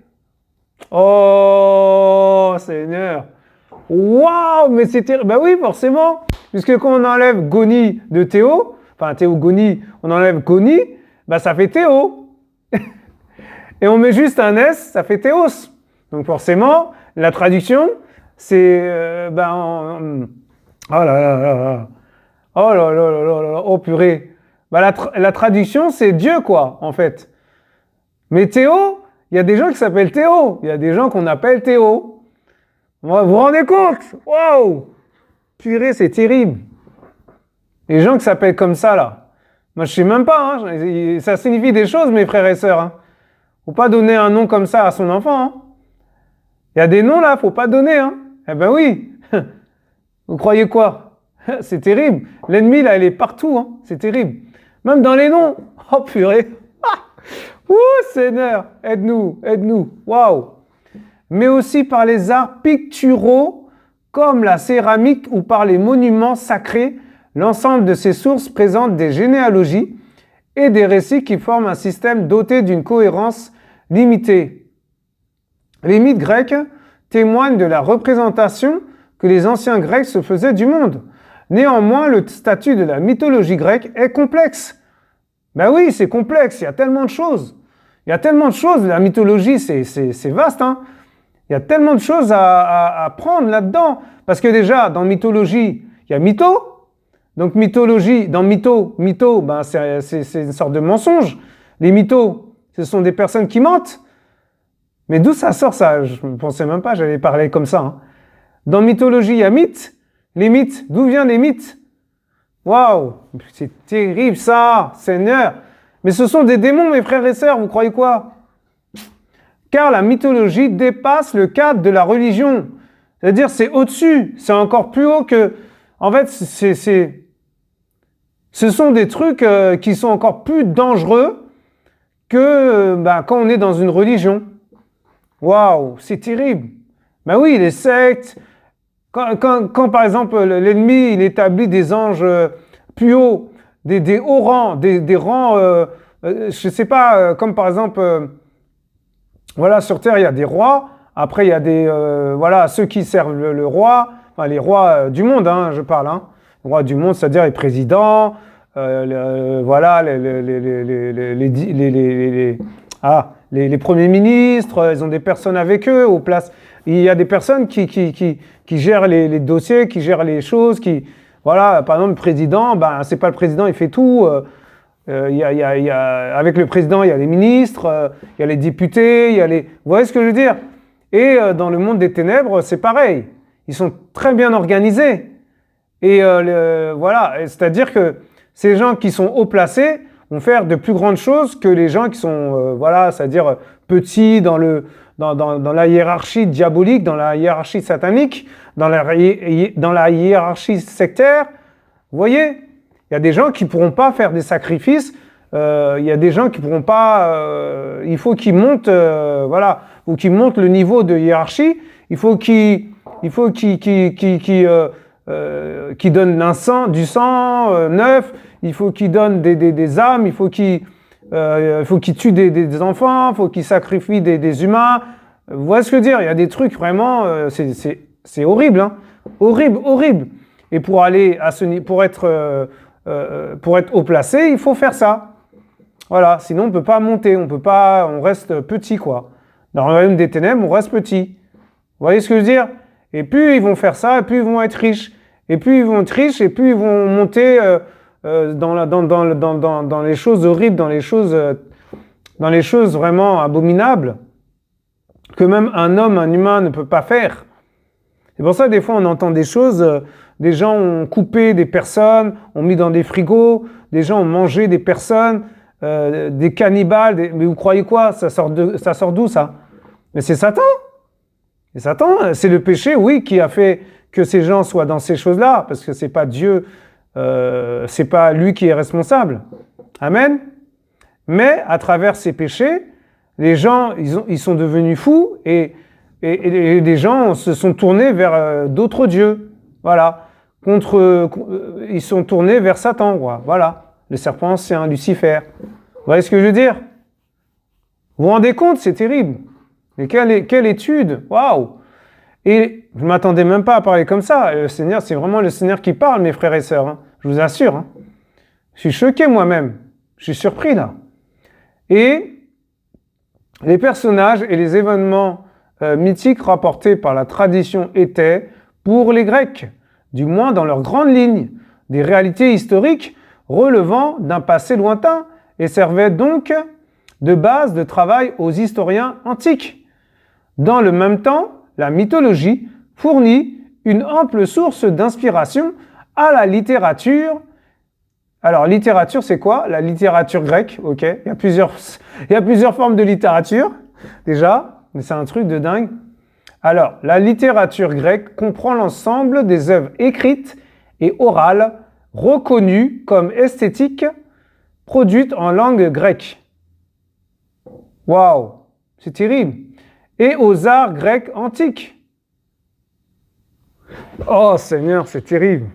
Oh, Seigneur! Waouh, mais c'est terrible. Ben oui, forcément, puisque quand on enlève goni de théo, enfin théogonie, on enlève goni, ben ça fait théo. Et on met juste un S, ça fait théos. Donc forcément, la traduction, c'est oh là là là là. Oh là là là là là, oh purée. Ben la traduction, c'est Dieu, quoi, en fait. Mais Théo, il y a des gens qui s'appellent Théo. Il y a des gens qu'on appelle Théo. Vous vous rendez compte? Waouh! Purée, c'est terrible. Les gens qui s'appellent comme ça, là. Moi, je sais même pas. Hein. Ça signifie des choses, mes frères et sœurs. Hein. Faut pas donner un nom comme ça à son enfant. Hein. Il y a des noms, là, faut pas donner. Hein. Eh ben oui. Vous croyez quoi? C'est terrible. L'ennemi, là, il est partout. Hein. C'est terrible. Même dans les noms. Oh, purée. Ouh, Seigneur, aide-nous, aide-nous. Waouh! Mais aussi par les arts picturaux, comme la céramique ou par les monuments sacrés. L'ensemble de ces sources présentent des généalogies et des récits qui forment un système doté d'une cohérence limitée. Les mythes grecs témoignent de la représentation que les anciens Grecs se faisaient du monde. Néanmoins, le statut de la mythologie grecque est complexe. Ben oui, c'est complexe, il y a tellement de choses. Il y a tellement de choses, la mythologie, c'est vaste, hein. Il y a tellement de choses à prendre là-dedans. Parce que déjà, dans mythologie, il y a mytho. Donc mythologie, dans mytho, ben c'est une sorte de mensonge. Les mythos, ce sont des personnes qui mentent. Mais d'où ça sort ça? Je ne pensais même pas, j'allais parler comme ça. Hein. Dans mythologie, il y a mythes. Les mythes, d'où viennent les mythes? Waouh, c'est terrible ça, Seigneur. Mais ce sont des démons, mes frères et sœurs, vous croyez quoi? Car la mythologie dépasse le cadre de la religion. C'est-à-dire, c'est au-dessus, c'est encore plus haut que... En fait, ce sont des trucs qui sont encore plus dangereux que quand on est dans une religion. Waouh, c'est terrible. Ben oui, les sectes... Quand par exemple, l'ennemi, il établit des anges plus hauts, des hauts rangs, des rangs, je sais pas, comme par exemple... Voilà, sur Terre, il y a des rois. Après, il y a des, ceux qui servent le roi, enfin, les rois du monde, hein, je parle. Hein. Les rois du monde, c'est-à-dire les présidents, les premiers ministres, ils ont des personnes avec eux aux places. Il y a des personnes qui gèrent les dossiers, qui gèrent les choses, par exemple, le président, c'est pas le président, il fait tout. Avec le président, il y a les ministres, il y a les députés, vous voyez ce que je veux dire? Et dans le monde des ténèbres, c'est pareil. Ils sont très bien organisés. Et c'est-à-dire que ces gens qui sont haut placés vont faire de plus grandes choses que les gens qui sont, c'est-à-dire petits dans la hiérarchie diabolique, dans la hiérarchie satanique, dans la hiérarchie sectaire. Vous voyez? Il y a des gens qui ne pourront pas faire des sacrifices, il y a des gens qui ne pourront pas... il faut qu'ils montent, ou qu'ils montent le niveau de hiérarchie, il faut qu'ils donnent du sang neuf, il faut qu'ils donnent des âmes, il faut qu'ils tuent des enfants, il faut qu'ils sacrifient des humains. Vous voyez ce que je veux dire? Il y a des trucs vraiment... c'est horrible, hein? Horrible, horrible. Et pour aller à ce niveau, pour être haut placé, il faut faire ça. Voilà, sinon on ne peut pas monter, on reste petit, quoi. Dans le royaume des ténèbres, on reste petit. Vous voyez ce que je veux dire? Et puis ils vont faire ça, et puis ils vont être riches. Et puis ils vont être riches, et puis ils vont monter dans les choses horribles, dans les choses vraiment abominables, que même un humain ne peut pas faire. C'est pour ça, des fois, on entend des choses, des gens ont coupé des personnes, ont mis dans des frigos, des gens ont mangé des personnes, des cannibales, mais vous croyez quoi? Ça sort d'où, ça? Mais c'est Satan. C'est Satan, c'est le péché, oui, qui a fait que ces gens soient dans ces choses-là, parce que c'est pas Dieu, c'est pas lui qui est responsable. Amen. Mais à travers ces péchés, les gens, ils sont devenus fous et des gens se sont tournés vers d'autres dieux. Voilà. Ils sont tournés vers Satan. Voilà. Le serpent ancien, Lucifer. Vous voyez ce que je veux dire? Vous vous rendez compte? C'est terrible. Mais quelle étude! Waouh! Et je ne m'attendais même pas à parler comme ça. Le Seigneur, c'est vraiment le Seigneur qui parle, mes frères et sœurs. Hein. Je vous assure. Hein. Je suis choqué moi-même. Je suis surpris là. Et les personnages et les événements mythiques rapportés par la tradition étaient, pour les Grecs, du moins dans leurs grandes lignes, des réalités historiques relevant d'un passé lointain et servaient donc de base de travail aux historiens antiques. Dans le même temps, la mythologie fournit une ample source d'inspiration à la littérature. Alors, littérature, c'est quoi? La littérature grecque, ok. Il y a plusieurs formes de littérature, déjà, mais c'est un truc de dingue. Alors, la littérature grecque comprend l'ensemble des œuvres écrites et orales reconnues comme esthétiques, produites en langue grecque. Waouh, c'est terrible. Et aux arts grecs antiques. Oh Seigneur, c'est terrible.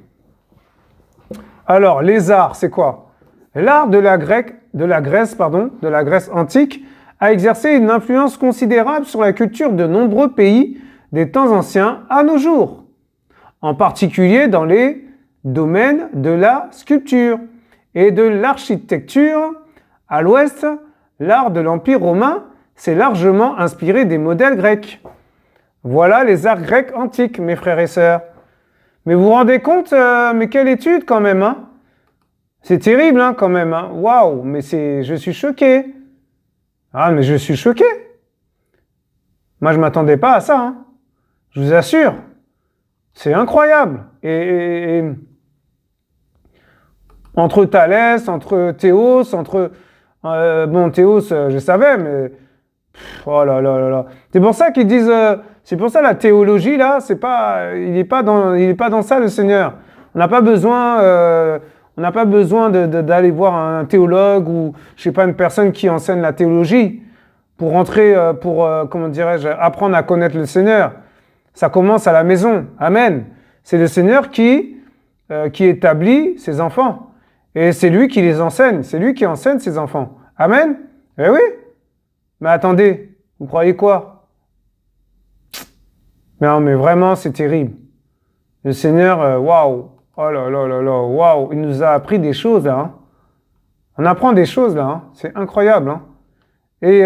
Alors, les arts, c'est quoi? L'art de la grecque de la Grèce antique, a exercé une influence considérable sur la culture de nombreux pays des temps anciens à nos jours, en particulier dans les domaines de la sculpture et de l'architecture. À l'ouest, l'art de l'Empire romain s'est largement inspiré des modèles grecs. Voilà les arts grecs antiques, mes frères et sœurs. Mais vous vous rendez compte, mais quelle étude quand même, hein? C'est terrible, hein, quand même, hein? Waouh, mais je suis choqué. Ah, mais je suis choqué. Moi, je m'attendais pas à ça, hein. Je vous assure. C'est incroyable. Et entre Thalès, entre Théos, bon, Théos, je savais, mais... Oh là là là là. C'est pour ça qu'ils disent... c'est pour ça la théologie, là, il n'est pas dans ça, le Seigneur. On n'a pas besoin... on n'a pas besoin d'aller voir un théologue ou, je sais pas, une personne qui enseigne la théologie pour rentrer, comment dirais-je, apprendre à connaître le Seigneur. Ça commence à la maison. Amen. C'est le Seigneur qui établit ses enfants. Et c'est lui qui les enseigne. C'est lui qui enseigne ses enfants. Amen. Eh oui. Mais attendez, vous croyez quoi? Non, mais vraiment, c'est terrible. Le Seigneur, waouh. Oh là là là là, waouh, il nous a appris des choses là. Hein. On apprend des choses là, hein. C'est incroyable. Hein. Et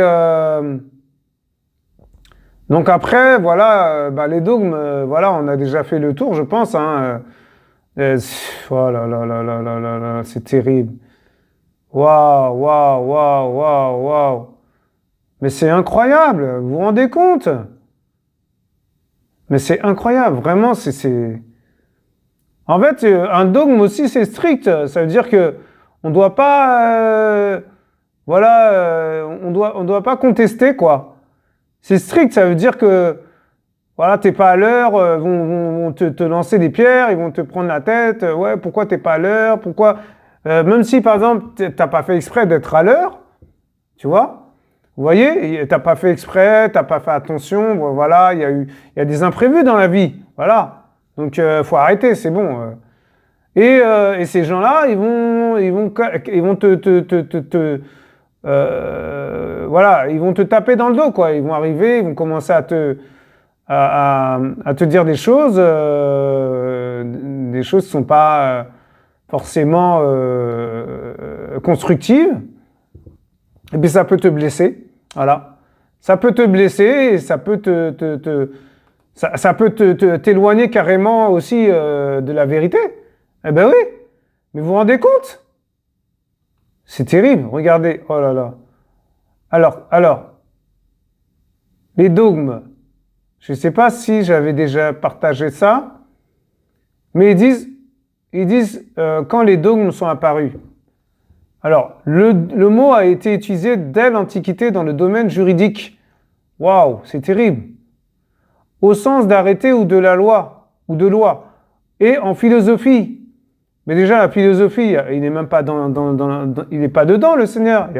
donc après, voilà, les dogmes, voilà, on a déjà fait le tour, je pense. Hein. Oh là là là là là là là, c'est terrible. Waouh, waouh, waouh, waouh, waouh. Mais c'est incroyable, vous vous rendez compte? Mais c'est incroyable, vraiment, c'est... En fait, un dogme aussi, c'est strict. Ça veut dire que on doit pas, on doit pas contester, quoi. C'est strict, ça veut dire que, voilà, t'es pas à l'heure, vont te lancer des pierres, ils vont te prendre la tête. Ouais, pourquoi t'es pas à l'heure? Pourquoi, même si, par exemple, t'as pas fait exprès d'être à l'heure, tu vois? Vous voyez, t'as pas fait exprès, t'as pas fait attention, voilà, il y a des imprévus dans la vie, voilà. Donc, faut arrêter, c'est bon. Et ces gens-là, ils vont voilà, ils vont te taper dans le dos, quoi. Ils vont arriver, ils vont commencer à te dire des choses qui sont pas forcément constructives. Et puis ça peut te blesser, voilà. Ça peut te blesser et ça peut ça peut t'éloigner carrément aussi de la vérité. Eh ben oui, mais vous vous rendez compte? C'est terrible, regardez, oh là là. Alors, les dogmes, je ne sais pas si j'avais déjà partagé ça, mais ils disent quand les dogmes sont apparus. Alors, le mot a été utilisé dès l'Antiquité dans le domaine juridique. Waouh, c'est terrible. Au sens d'arrêté ou de la loi, et en philosophie. Mais déjà, la philosophie, il n'est même pas il n'est pas dedans, le Seigneur.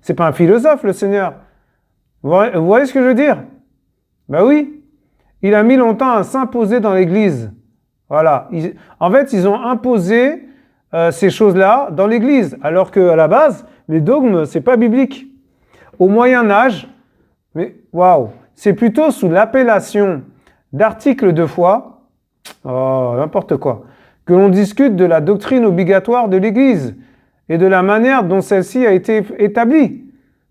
C'est pas un philosophe, le Seigneur. Vous voyez ce que je veux dire? Ben oui. Il a mis longtemps à s'imposer dans l'Église. Voilà. En fait, ils ont imposé ces choses-là dans l'Église, alors qu'à la base, les dogmes, c'est pas biblique. Au Moyen Âge, mais waouh, c'est plutôt sous l'appellation d'articles de foi, oh, n'importe quoi, que l'on discute de la doctrine obligatoire de l'Église et de la manière dont celle-ci a été établie.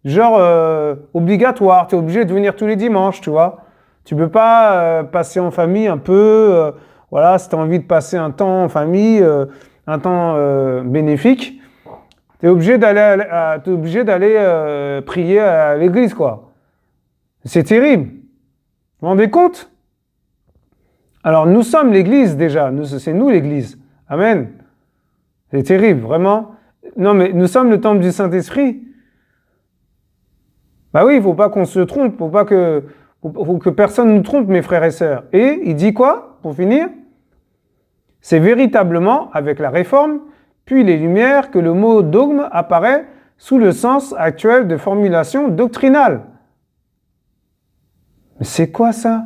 Genre obligatoire, tu es obligé de venir tous les dimanches, tu vois. Tu peux pas passer en famille un peu, voilà, si tu as envie de passer un temps en famille, un temps bénéfique, tu es obligé d'aller prier à l'église, quoi. C'est terrible. Vous vous rendez compte? Alors, nous sommes l'église déjà. C'est nous l'église. Amen. C'est terrible, vraiment. Non, mais nous sommes le temple du Saint-Esprit. Bah oui, il ne faut pas qu'on se trompe. Faut que personne nous trompe, mes frères et sœurs. Et il dit quoi, pour finir? C'est véritablement avec la Réforme, puis les Lumières, que le mot dogme apparaît sous le sens actuel de formulation doctrinale. Mais c'est quoi ça?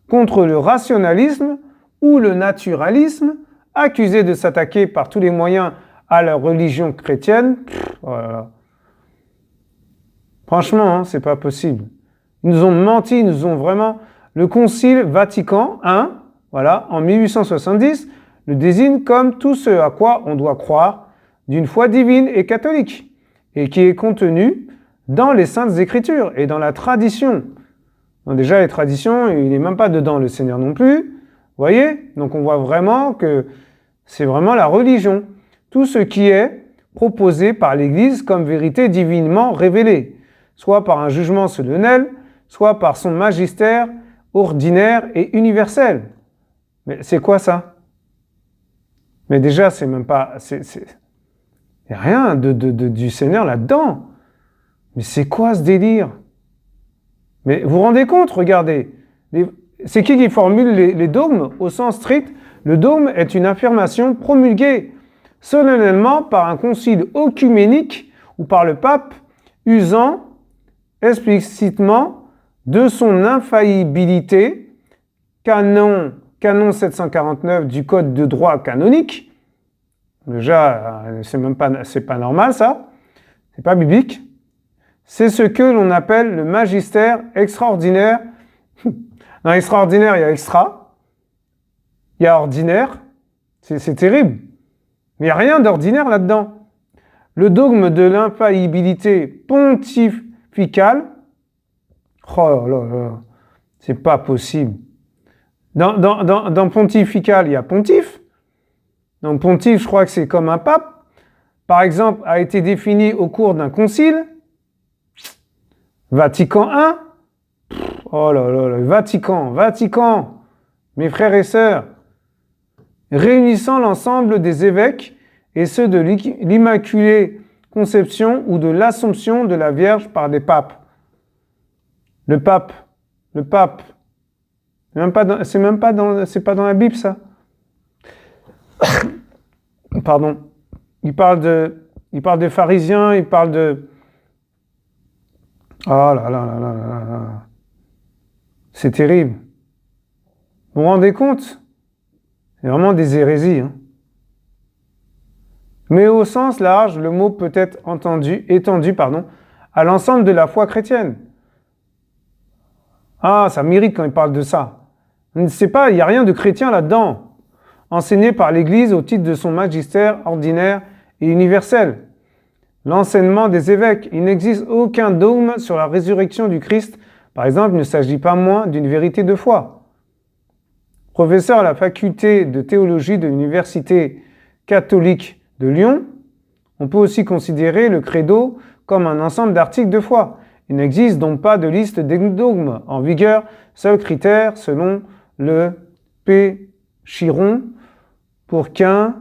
Contre le rationalisme ou le naturalisme, accusé de s'attaquer par tous les moyens à la religion chrétienne, voilà. Franchement, hein, c'est pas possible. Ils nous ont menti, ils nous ont vraiment... Le Concile Vatican I, voilà, en 1870, le désigne comme tout ce à quoi on doit croire d'une foi divine et catholique, et qui est contenu dans les Saintes Écritures et dans la tradition. Donc déjà, les traditions, il n'est même pas dedans, le Seigneur non plus. Vous voyez? Donc on voit vraiment que c'est vraiment la religion. Tout ce qui est proposé par l'Église comme vérité divinement révélée, soit par un jugement solennel, soit par son magistère ordinaire et universel. Mais c'est quoi ça? Mais déjà, c'est même pas... Il n'y a rien du Seigneur là-dedans. Mais c'est quoi ce délire? Mais vous vous rendez compte, regardez. C'est qui formule les dogmes au sens strict? Le dogme est une affirmation promulguée solennellement par un concile œcuménique ou par le pape, usant explicitement de son infaillibilité, canon 749 du Code de droit canonique. Déjà, c'est pas normal ça, c'est pas biblique. C'est ce que l'on appelle le magistère extraordinaire. Dans extraordinaire, il y a extra, il y a ordinaire, c'est terrible. Mais il n'y a rien d'ordinaire là-dedans. Le dogme de l'infaillibilité pontificale, oh là là, c'est pas possible. Dans pontifical, il y a pontife. Donc pontife, je crois que c'est comme un pape. Par exemple, a été défini au cours d'un concile. Vatican I. Oh là là, le Vatican, mes frères et sœurs, réunissant l'ensemble des évêques et ceux de l'Immaculée Conception ou de l'Assomption de la Vierge par des papes. Le pape, c'est pas dans la Bible ça. Pardon. Il parle des pharisiens, il parle de... Oh là là là là là là. C'est terrible. Vous vous rendez compte? C'est vraiment des hérésies. Hein. Mais au sens large, le mot peut être étendu à l'ensemble de la foi chrétienne. Ah, ça m'irrite quand il parle de ça. Il n'y a rien de chrétien là-dedans. Enseigné par l'Église au titre de son magistère ordinaire et universel. L'enseignement des évêques. Il n'existe aucun dogme sur la résurrection du Christ. Par exemple, il ne s'agit pas moins d'une vérité de foi. Professeur à la faculté de théologie de l'Université catholique de Lyon, on peut aussi considérer le credo comme un ensemble d'articles de foi. Il n'existe donc pas de liste des dogmes en vigueur, seul critère selon le Chiron pour qu'un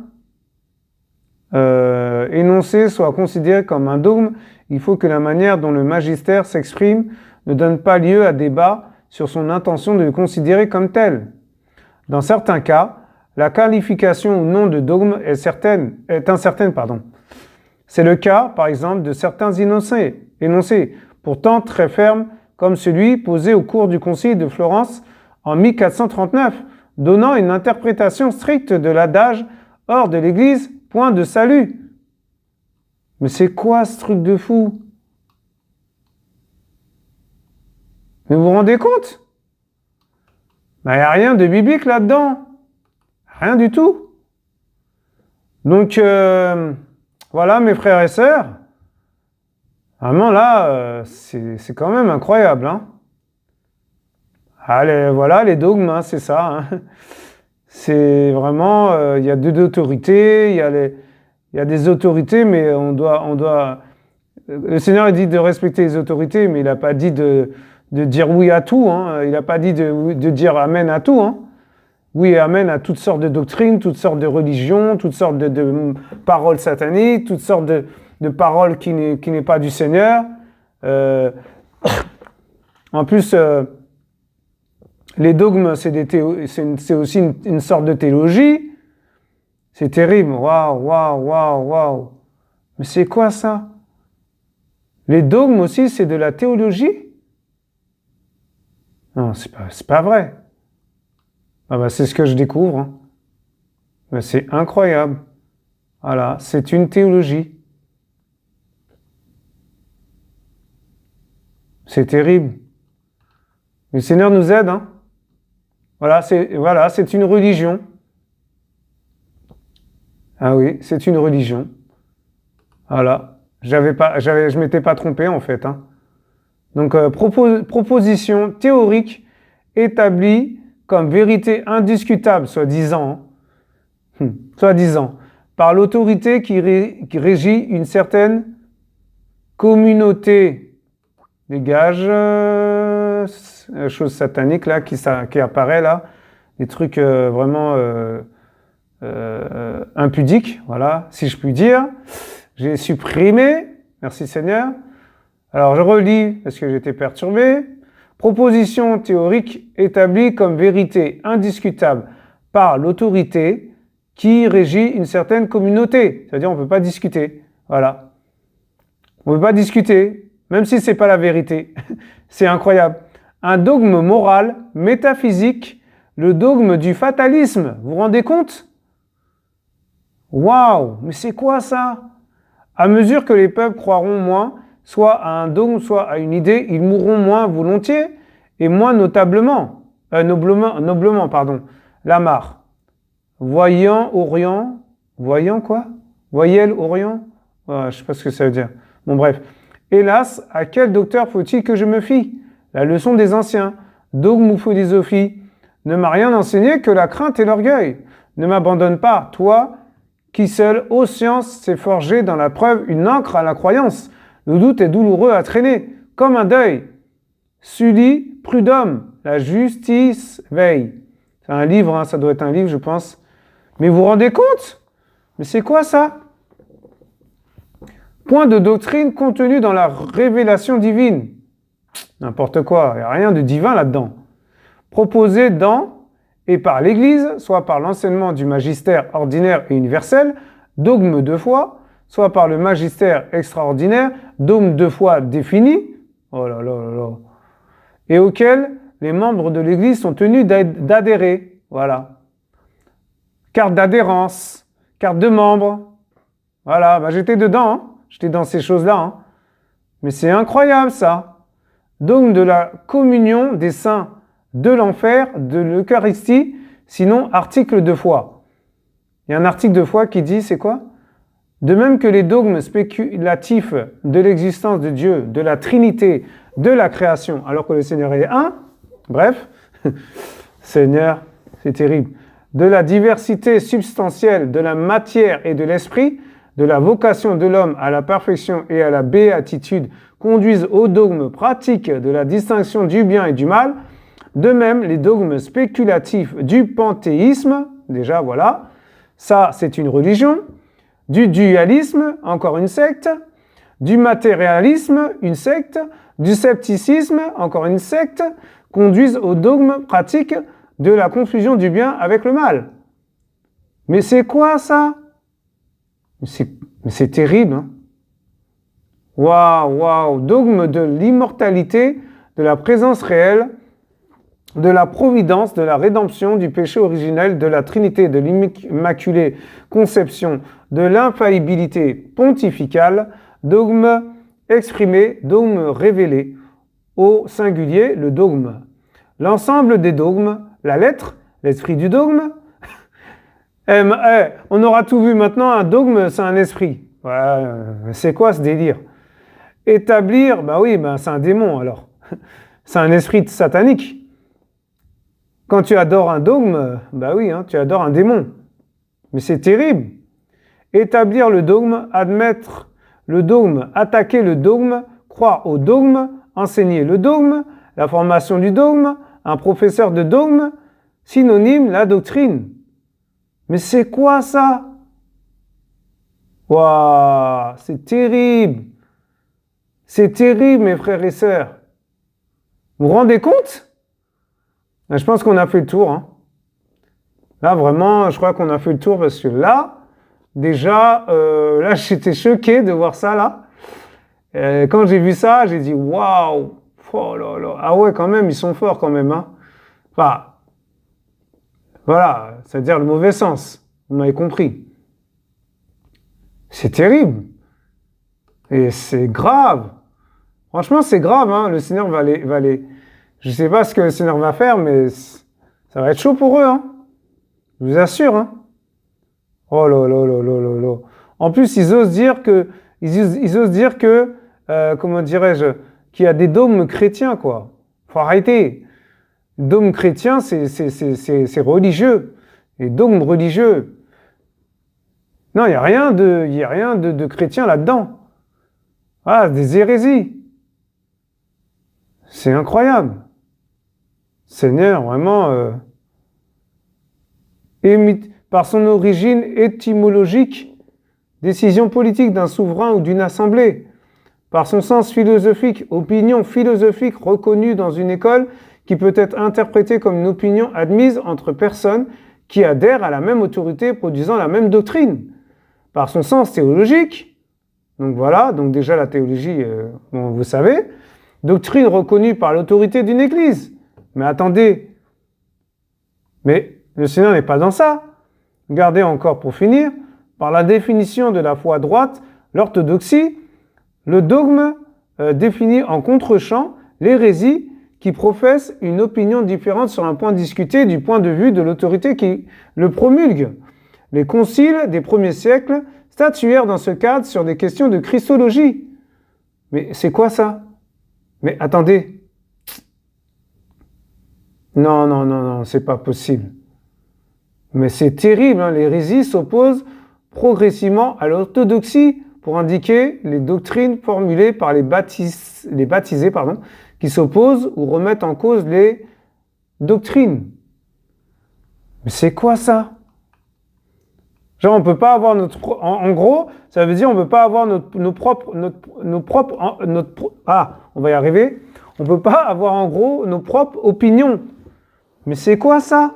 énoncé soit considéré comme un dogme, il faut que la manière dont le magistère s'exprime ne donne pas lieu à débat sur son intention de le considérer comme tel. Dans certains cas, la qualification ou non de dogme est incertaine. C'est le cas, par exemple, de certains énoncés, pourtant très fermes, comme celui posé au cours du Concile de Florence en 1439, donnant une interprétation stricte de l'adage « hors de l'Église, point de salut ». Mais c'est quoi ce truc de fou? Mais vous vous rendez compte? Il n'y a rien de biblique là-dedans. Rien du tout. Donc, voilà mes frères et sœurs. Vraiment là, c'est quand même incroyable. Hein. Allez, voilà les dogmes, hein, c'est ça. Hein. C'est vraiment, il y a deux autorités, il y a des autorités, mais on doit. Le Seigneur dit de respecter les autorités, mais il n'a pas dit de dire oui à tout. Hein. Il n'a pas dit de dire amen à tout. Hein. Oui et amen à toutes sortes de doctrines, toutes sortes de religions, toutes sortes de paroles sataniques, toutes sortes de paroles qui n'est pas du Seigneur. En plus, les dogmes, c'est aussi une sorte de théologie. C'est terrible. Waouh. Mais c'est quoi ça? Les dogmes aussi, c'est de la théologie? Non, c'est pas vrai. Ah bah, c'est ce que je découvre. Hein. Bah, c'est incroyable. Voilà, c'est une théologie. C'est terrible. Le Seigneur nous aide, hein. Voilà, c'est une religion. Ah oui, c'est une religion. Voilà. Je m'étais pas trompé, en fait, hein. Donc, proposition théorique établie comme vérité indiscutable, soi-disant, soi-disant, par l'autorité qui régit une certaine communauté. Dégage, chose satanique là qui apparaît là, des trucs vraiment impudiques, voilà, si je puis dire. J'ai supprimé, merci Seigneur. Alors je relis parce que j'étais perturbé. Proposition théorique établie comme vérité indiscutable par l'autorité qui régit une certaine communauté. C'est-à-dire on ne peut pas discuter. Voilà. On ne peut pas discuter, même si ce n'est pas la vérité. C'est incroyable. Un dogme moral, métaphysique, le dogme du fatalisme. Vous vous rendez compte? Waouh! Mais c'est quoi ça? À mesure que les peuples croiront moins, soit à un dogme, soit à une idée, ils mourront moins volontiers et moins noblement, pardon. Lamarre. Voyant quoi? Voyelle Orient? Je ne sais pas ce que ça veut dire. Bon bref. Hélas, à quel docteur faut-il que je me fie? La leçon des anciens. Dogme ou philosophie ne m'a rien enseigné que la crainte et l'orgueil. Ne m'abandonne pas, toi, qui seul, ô science, s'est forgé dans la preuve une encre à la croyance. Le doute est douloureux à traîner, comme un deuil. Sully, prud'homme, la justice veille. C'est un livre, hein, ça doit être un livre, je pense. Mais vous vous rendez compte? Mais c'est quoi ça? Point de doctrine contenu dans la révélation divine. N'importe quoi, il n'y a rien de divin là-dedans. Proposé dans et par l'Église, soit par l'enseignement du magistère ordinaire et universel, dogme de foi, soit par le magistère extraordinaire, dogme de foi défini, oh là là là là, et auquel les membres de l'Église sont tenus d'adhérer. Voilà. Carte d'adhérence, carte de membre. Voilà, j'étais dedans, hein. J'étais dans ces choses-là. Hein. Mais c'est incroyable ça. Dogme de la communion des saints, de l'enfer, de l'Eucharistie, sinon article de foi. Il y a un article de foi qui dit, c'est quoi? De même que les dogmes spéculatifs de l'existence de Dieu, de la Trinité, de la création, alors que le Seigneur est un, bref, Seigneur, c'est terrible, de la diversité substantielle de la matière et de l'esprit, de la vocation de l'homme à la perfection et à la béatitude, conduisent au dogme pratique de la distinction du bien et du mal. De même, les dogmes spéculatifs du panthéisme, déjà voilà, ça c'est une religion, du dualisme, encore une secte, du matérialisme, une secte, du scepticisme, encore une secte, conduisent au dogme pratique de la confusion du bien avec le mal. Mais c'est quoi ça? Mais c'est terrible. Hein? Waouh, dogme de l'immortalité, de la présence réelle, de la providence, de la rédemption, du péché originel, de la Trinité, de l'Immaculée Conception, de l'infaillibilité pontificale, dogme exprimé, dogme révélé. Au singulier, le dogme. L'ensemble des dogmes, la lettre, l'esprit du dogme. On aura tout vu maintenant, un dogme, c'est un esprit. Ouais, c'est quoi ce délire? Établir, c'est un démon alors. C'est un esprit satanique. Quand tu adores un dogme, tu adores un démon. Mais c'est terrible. Établir le dogme, admettre le dogme, attaquer le dogme, croire au dogme, enseigner le dogme, la formation du dogme, un professeur de dogme, synonyme, la doctrine. Mais c'est quoi ça? Waouh, c'est terrible. C'est terrible, mes frères et sœurs. Vous vous rendez compte? Je pense qu'on a fait le tour. Hein. Là, vraiment, je crois qu'on a fait le tour parce que là, déjà, là, j'étais choqué de voir ça, là. Quand j'ai vu ça, j'ai dit, waouh, oh là là. Ah ouais, quand même, ils sont forts quand même. Hein. Enfin, voilà, c'est-à-dire le mauvais sens. Vous m'avez compris. C'est terrible. Et c'est grave. Franchement, c'est grave, hein. Le Seigneur va les... Je sais pas ce que le Seigneur va faire, mais ça va être chaud pour eux, hein. Je vous assure, hein. Oh là là là là là là. En plus, ils osent dire que, comment dirais-je, qu'il y a des dogmes chrétiens, quoi. Faut arrêter. Dogme chrétien, c'est religieux. Les dogmes religieux. Non, il n'y a rien de chrétien là-dedans. Ah, des hérésies. C'est incroyable. Seigneur, vraiment, par son origine étymologique, décision politique d'un souverain ou d'une assemblée, par son sens philosophique, opinion philosophique reconnue dans une école qui peut être interprétée comme une opinion admise entre personnes qui adhèrent à la même autorité produisant la même doctrine. Par son sens théologique, donc voilà, donc déjà la théologie, bon, vous savez, doctrine reconnue par l'autorité d'une église. Mais attendez, mais le Seigneur n'est pas dans ça. Regardez encore pour finir, par la définition de la foi droite, l'orthodoxie, le dogme définit en contre-champ l'hérésie qui professe une opinion différente sur un point discuté du point de vue de l'autorité qui le promulgue. Les conciles des premiers siècles statuèrent dans ce cadre sur des questions de christologie. Mais c'est quoi ça? Mais attendez. Non, non, non, non, c'est pas possible. Mais c'est terrible, hein, l'hérésie s'oppose progressivement à l'orthodoxie pour indiquer les doctrines formulées par les baptisés, qui s'opposent ou remettent en cause les doctrines. Mais c'est quoi ça? Genre, on peut pas avoir en gros, ça veut dire on peut pas avoir on va y arriver. On peut pas avoir en gros nos propres opinions. Mais c'est quoi ça?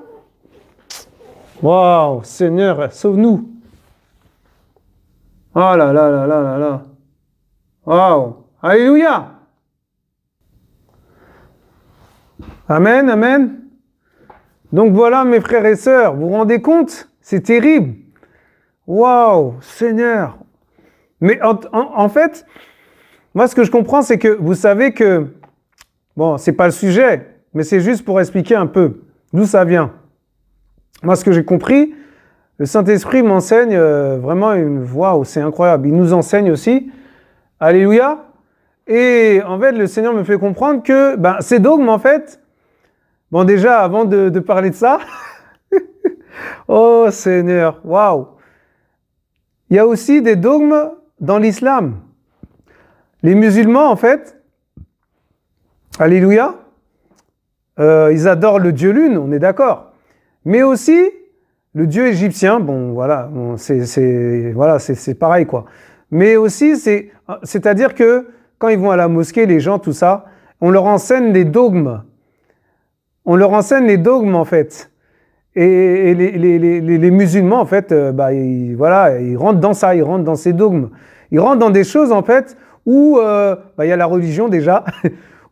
Waouh, Seigneur, sauve-nous. Oh là là là là là là. Waouh, alléluia. Amen, amen. Donc voilà, mes frères et sœurs, vous vous rendez compte? C'est terrible. Waouh, Seigneur. Mais en fait, moi ce que je comprends, c'est que vous savez que, bon, c'est pas le sujet, mais c'est juste pour expliquer un peu d'où ça vient. Moi ce que j'ai compris, le Saint-Esprit m'enseigne vraiment waouh, c'est incroyable. Il nous enseigne aussi. Alléluia. Et en fait, le Seigneur me fait comprendre que ces dogmes, en fait, bon déjà, avant de parler de ça, oh Seigneur, waouh. Il y a aussi des dogmes dans l'islam. Les musulmans, en fait, alléluia, ils adorent le dieu lune, on est d'accord. Mais aussi le dieu égyptien, bon voilà, c'est pareil quoi. Mais aussi, c'est-à-dire que quand ils vont à la mosquée, les gens, tout ça, on leur enseigne les dogmes. On leur enseigne les dogmes en fait. Et les musulmans, en fait, ils rentrent dans ça, ils rentrent dans ces dogmes. Ils rentrent dans des choses, en fait, où y a la religion déjà,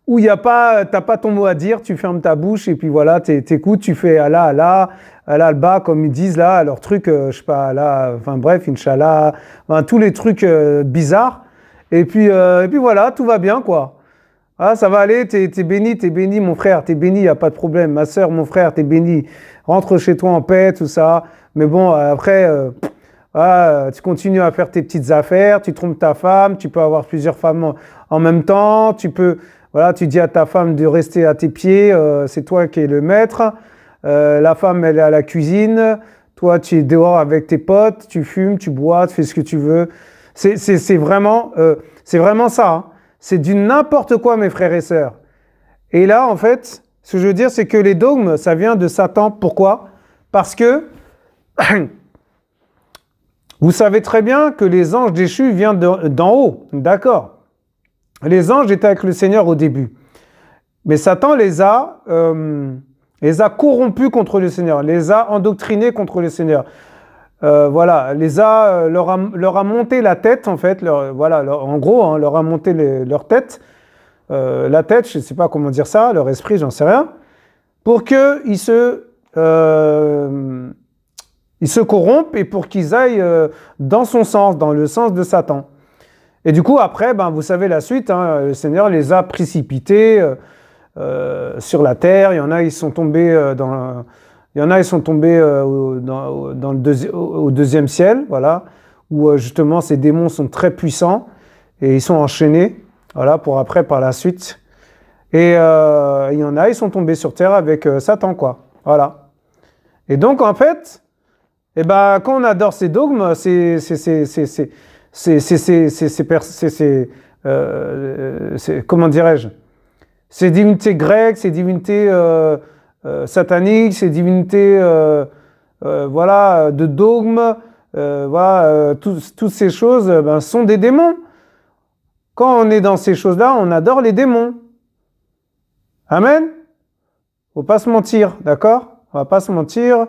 où t'as pas ton mot à dire, tu fermes ta bouche et puis voilà, t'écoutes, tu fais Allah, Allah, Allah al-Ba, comme ils disent là, leur truc, je sais pas, Allah, enfin bref, Inch'Allah, enfin, tous les trucs bizarres. Et puis voilà, tout va bien, quoi. Ah, ça va aller, t'es béni, mon frère, t'es béni, y a pas de problème. Ma sœur, mon frère, t'es béni. Rentre chez toi en paix, tout ça. Mais bon, après, tu continues à faire tes petites affaires, tu trompes ta femme, tu peux avoir plusieurs femmes en même temps, tu dis à ta femme de rester à tes pieds, c'est toi qui es le maître. La femme, elle est à la cuisine, toi, tu es dehors avec tes potes, tu fumes, tu bois, tu fais ce que tu veux. C'est vraiment ça, hein. C'est du n'importe quoi, mes frères et sœurs. Et là, en fait, ce que je veux dire, c'est que les dogmes, ça vient de Satan. Pourquoi? Parce que vous savez très bien que les anges déchus viennent d'en haut. D'accord. Les anges étaient avec le Seigneur au début. Mais Satan les a corrompus contre le Seigneur, les a endoctrinés contre le Seigneur. Leur a monté la tête, en fait, en gros, hein, leur a monté leur tête, la tête, je ne sais pas comment dire ça, leur esprit, j'en sais rien, pour qu'ils Ils se corrompent et pour qu'ils aillent dans son sens, dans le sens de Satan. Et du coup, après, ben, vous savez la suite, hein, le Seigneur les a précipités sur la terre. Il y en a, ils sont tombés au deuxième ciel, voilà, où justement ces démons sont très puissants et ils sont enchaînés, voilà, pour après, par la suite. Et il y en a, ils sont tombés sur terre avec Satan, quoi. Voilà. Et donc, en fait, eh ben, quand on adore ces dogmes, comment dirais-je, ces divinités grecques, ces divinités sataniques, ces divinités voilà, de dogmes, voilà, toutes ces choses ben, sont des démons. Quand on est dans ces choses-là, on adore les démons. Amen. Faut pas se mentir, d'accord? On va pas se mentir.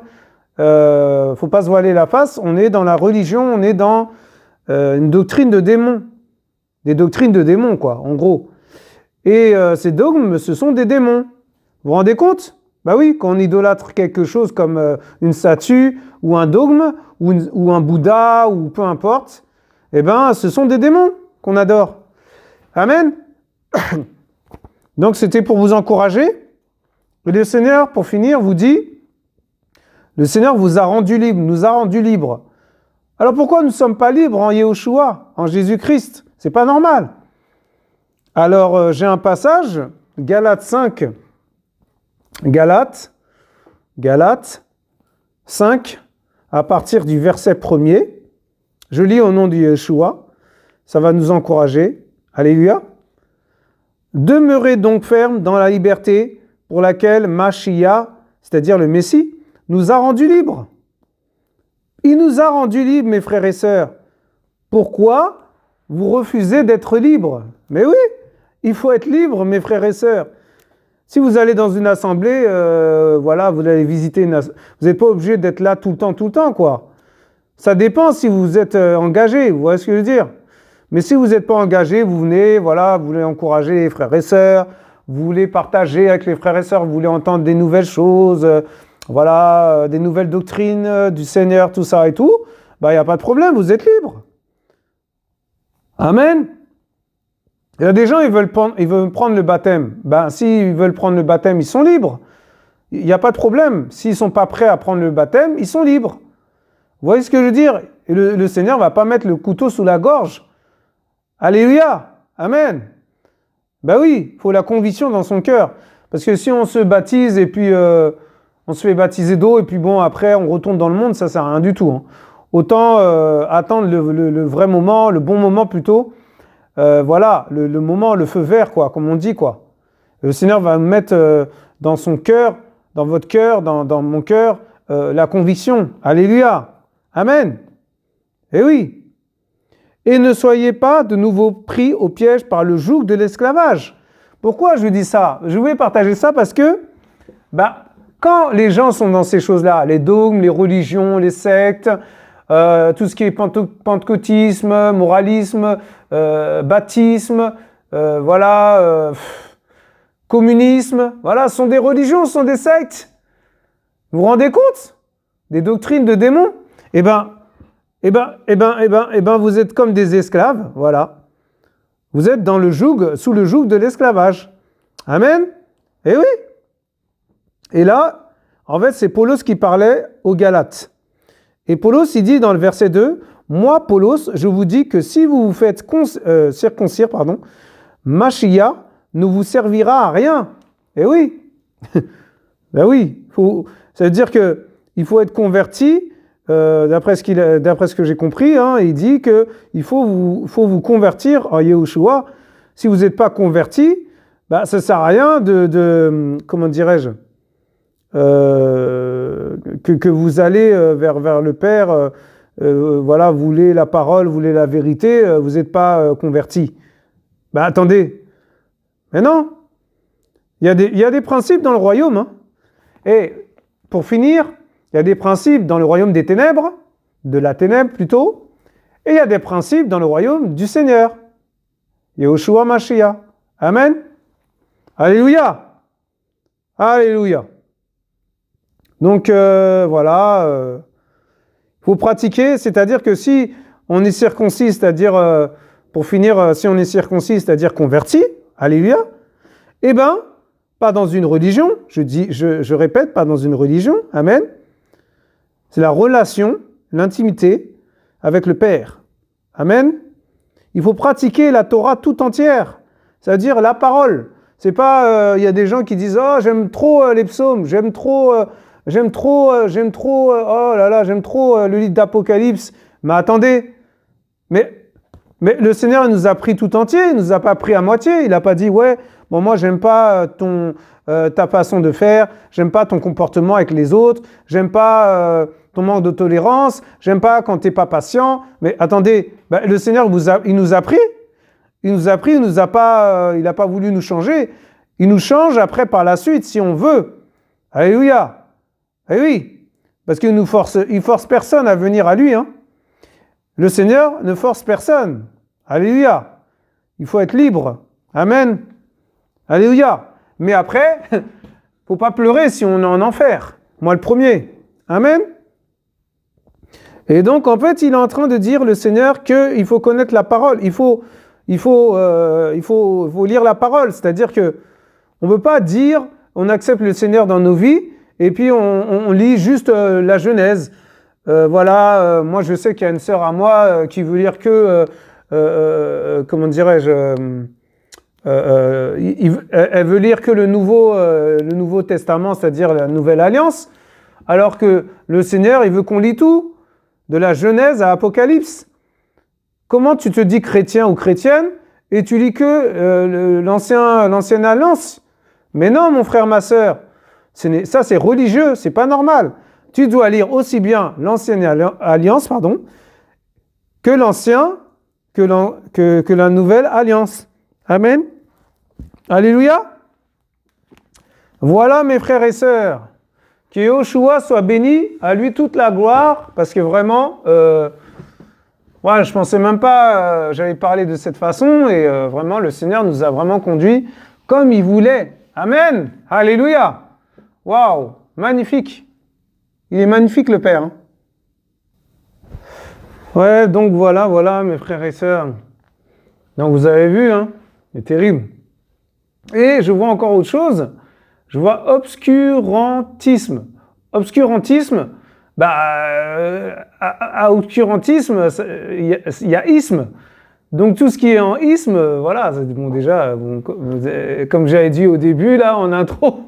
Faut pas se voiler la face. On est dans la religion, on est dans une doctrine de démons. Des doctrines de démons, quoi, en gros. Et ces dogmes, ce sont des démons. Vous vous rendez compte? Bah oui, quand on idolâtre quelque chose comme une statue, ou un dogme, ou un Bouddha, ou peu importe, eh ben, ce sont des démons qu'on adore. Amen. Donc, c'était pour vous encourager. Et le Seigneur, pour finir, vous dit, le Seigneur vous a rendu libre, nous a rendu libres. Alors pourquoi nous ne sommes pas libres en Yahushua, en Jésus-Christ? C'est pas normal. Alors, j'ai un passage, Galates 5, Galates 5, à partir du verset 1er. Je lis au nom de Yeshua, ça va nous encourager. Alléluia. Demeurez donc fermes dans la liberté pour laquelle Mashiach, c'est-à-dire le Messie, nous a rendus libres. Il nous a rendus libres, mes frères et sœurs. Pourquoi vous refusez d'être libres? Mais oui, il faut être libre, mes frères et sœurs. Si vous allez dans une assemblée, voilà, vous allez visiter vous n'êtes pas obligé d'être là tout le temps, quoi. Ça dépend si vous êtes engagé, vous voyez ce que je veux dire? Mais si vous n'êtes pas engagé, vous venez, voilà, vous voulez encourager les frères et sœurs, vous voulez partager avec les frères et sœurs, vous voulez entendre des nouvelles choses, voilà, des nouvelles doctrines du Seigneur, tout ça et tout, bah, il n'y a pas de problème, vous êtes libre. Amen. Il y a des gens, ils veulent prendre le baptême. Ben, s'ils veulent prendre le baptême, ils sont libres. Il n'y a pas de problème. S'ils ne sont pas prêts à prendre le baptême, ils sont libres. Vous voyez ce que je veux dire? Et le Seigneur ne va pas mettre le couteau sous la gorge. Alléluia. Amen. Ben oui, il faut la conviction dans son cœur. Parce que si on se baptise et puis on se fait baptiser d'eau et puis bon, après on retourne dans le monde, ça ne sert à rien du tout. Hein. Autant attendre le vrai moment, le bon moment plutôt. Voilà, le moment, le feu vert, quoi, comme on dit, quoi. Le Seigneur va mettre dans son cœur, dans votre cœur, dans mon cœur, la conviction. Alléluia. Amen. Eh oui. Et ne soyez pas de nouveau pris au piège par le joug de l'esclavage. Pourquoi je vous dis ça? Je voulais partager ça parce que, bah, quand les gens sont dans ces choses-là, les dogmes, les religions, les sectes, tout ce qui est pentecôtisme, moralisme, baptisme, voilà, communisme, voilà, ce sont des religions, ce sont des sectes. Vous vous rendez compte? Des doctrines de démons? Eh ben, vous êtes comme des esclaves, voilà. Vous êtes dans le joug, sous le joug de l'esclavage. Amen? Eh oui. Et là, en fait, c'est Paulos qui parlait aux Galates. Et Paulos, il dit dans le verset 2, « Moi, Paulos, je vous dis que si vous vous faites circoncire, Mashiach ne vous servira à rien. » Eh oui. Ben oui. Ça veut dire qu'il faut être converti. D'après ce que j'ai compris, hein, il dit qu'il faut vous convertir en Yahushua. Si vous n'êtes pas converti, bah, ça ne sert à rien comment dirais-je, que vous allez vers le Père, voilà, vous voulez la parole, vous voulez la vérité, vous n'êtes pas converti. Bah attendez, mais non, il y a des principes dans le royaume. Hein. Et pour finir, il y a des principes dans le royaume des ténèbres, de la ténèbre plutôt, et il y a des principes dans le royaume du Seigneur. Yahushua Mashiach. Amen. Alléluia. Alléluia. Donc voilà, faut pratiquer, c'est-à-dire que si on est circoncis, c'est-à-dire, pour finir, si on est circoncis, c'est-à-dire converti, alléluia, eh ben, pas dans une religion, je répète, pas dans une religion, amen, c'est la relation, l'intimité avec le Père, amen. Il faut pratiquer la Torah tout entière, c'est-à-dire la parole. C'est pas, il y a des gens qui disent, oh, j'aime trop les psaumes, j'aime trop, oh là là, j'aime trop le livre d'Apocalypse. Mais attendez, mais le Seigneur nous a pris tout entier, il nous a pas pris à moitié. Il n'a pas dit, ouais, bon, moi, j'aime pas ta façon de faire, j'aime pas ton comportement avec les autres, j'aime pas ton manque de tolérance, j'aime pas quand t'es pas patient. Mais attendez, le Seigneur il nous a pris. Il n'a pas voulu nous changer. Il nous change après par la suite, si on veut. Alléluia. Eh oui, parce qu'il force personne à venir à lui. Hein. Le Seigneur ne force personne. Alléluia. Il faut être libre. Amen. Alléluia. Mais après, faut pas pleurer si on est en enfer. Moi le premier. Amen. Et donc, en fait, il est en train de dire, le Seigneur, qu'il faut connaître la parole. Il faut lire la parole, c'est-à-dire que on ne peut pas dire on accepte le Seigneur dans nos vies et puis on lit juste la Genèse. Moi je sais qu'il y a une sœur à moi qui veut lire que comment dirais-je, elle veut lire que le Nouveau Testament, c'est-à-dire la Nouvelle Alliance, alors que le Seigneur il veut qu'on lit tout, de la Genèse à Apocalypse. Comment tu te dis chrétien ou chrétienne et tu lis que l'ancienne alliance? Mais non, mon frère, ma sœur, ça c'est religieux, c'est pas normal. Tu dois lire aussi bien l'ancienne alliance, que que la nouvelle alliance. Amen. Alléluia. Voilà, mes frères et sœurs, que Yoshua soit béni, à lui toute la gloire, parce que vraiment, je pensais même pas, j'allais parler de cette façon, et vraiment, le Seigneur nous a vraiment conduits comme il voulait. Amen. Alléluia. Waouh. Magnifique. Il est magnifique, le Père. Hein. Ouais, donc voilà, mes frères et sœurs. Donc, vous avez vu, hein, c'est terrible. Et je vois encore autre chose. Je vois obscurantisme. Obscurantisme, à obscurantisme, il y a isme. Donc tout ce qui est en isme, voilà, bon déjà, comme j'avais dit au début, là, en intro,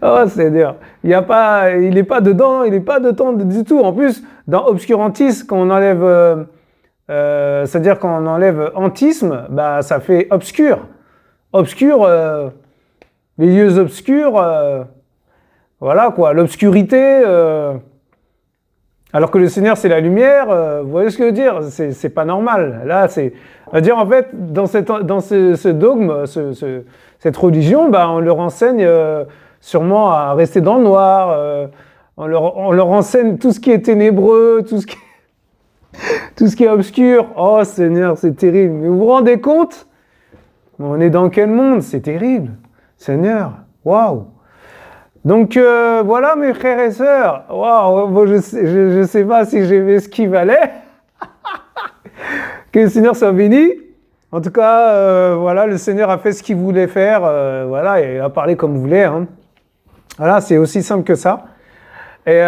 oh, c'est-à-dire, il n'est pas dedans du tout. En plus, dans obscurantisme, quand on enlève, c'est-à-dire quand on enlève antisme, ça fait obscur. Obscur, les lieux obscurs, voilà quoi, l'obscurité, alors que le Seigneur c'est la lumière, vous voyez ce que je veux dire? C'est pas normal. Là, dire en fait, dans ce dogme, cette religion, on leur enseigne sûrement à rester dans le noir, on leur enseigne tout ce qui est ténébreux, tout ce qui est obscur. Oh Seigneur, c'est terrible. Mais vous vous rendez compte? On est dans quel monde? C'est terrible. Seigneur, waouh! Donc voilà mes frères et sœurs, waouh, bon, je sais pas si j'ai fait ce qu'il valait. Que le Seigneur soit béni. En tout cas, voilà, le Seigneur a fait ce qu'il voulait faire, voilà, et il a parlé comme il voulait. Hein. Voilà, c'est aussi simple que ça. Et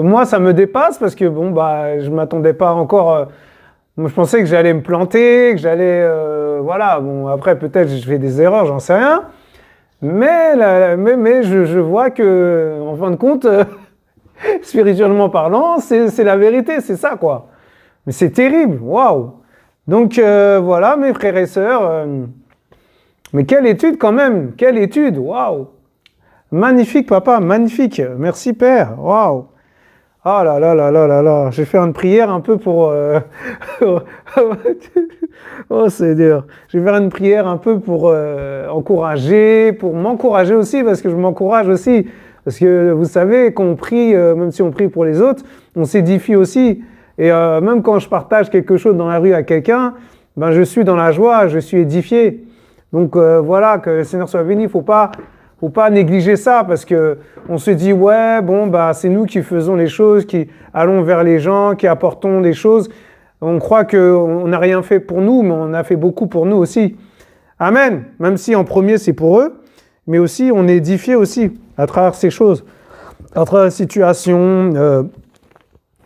moi, ça me dépasse parce que bon, je m'attendais pas encore. Moi, je pensais que j'allais me planter, que j'allais, voilà. Bon, après peut-être je fais des erreurs, j'en sais rien. Mais je vois que, en fin de compte, spirituellement parlant, c'est la vérité, c'est ça, quoi. Mais c'est terrible, waouh! Donc, voilà, mes frères et sœurs, mais quelle étude quand même, quelle étude, waouh! Magnifique, papa, magnifique, merci, Père, waouh! Oh là là là là là là, je vais faire une prière un peu pour... oh Seigneur, je vais faire une prière un peu pour encourager, pour m'encourager aussi, parce que je m'encourage aussi. Parce que vous savez, quand on prie, même si on prie pour les autres, on s'édifie aussi. Et même quand je partage quelque chose dans la rue à quelqu'un, je suis dans la joie, je suis édifié. Donc voilà, que le Seigneur soit béni, faut pas Faut pas négliger ça parce que on se dit ouais bon bah c'est nous qui faisons les choses, qui allons vers les gens, qui apportons des choses. On croit qu'on n'a rien fait pour nous, mais on a fait beaucoup pour nous aussi. Amen. Même si en premier c'est pour eux, mais aussi on est édifié aussi à travers ces choses, à travers la situation.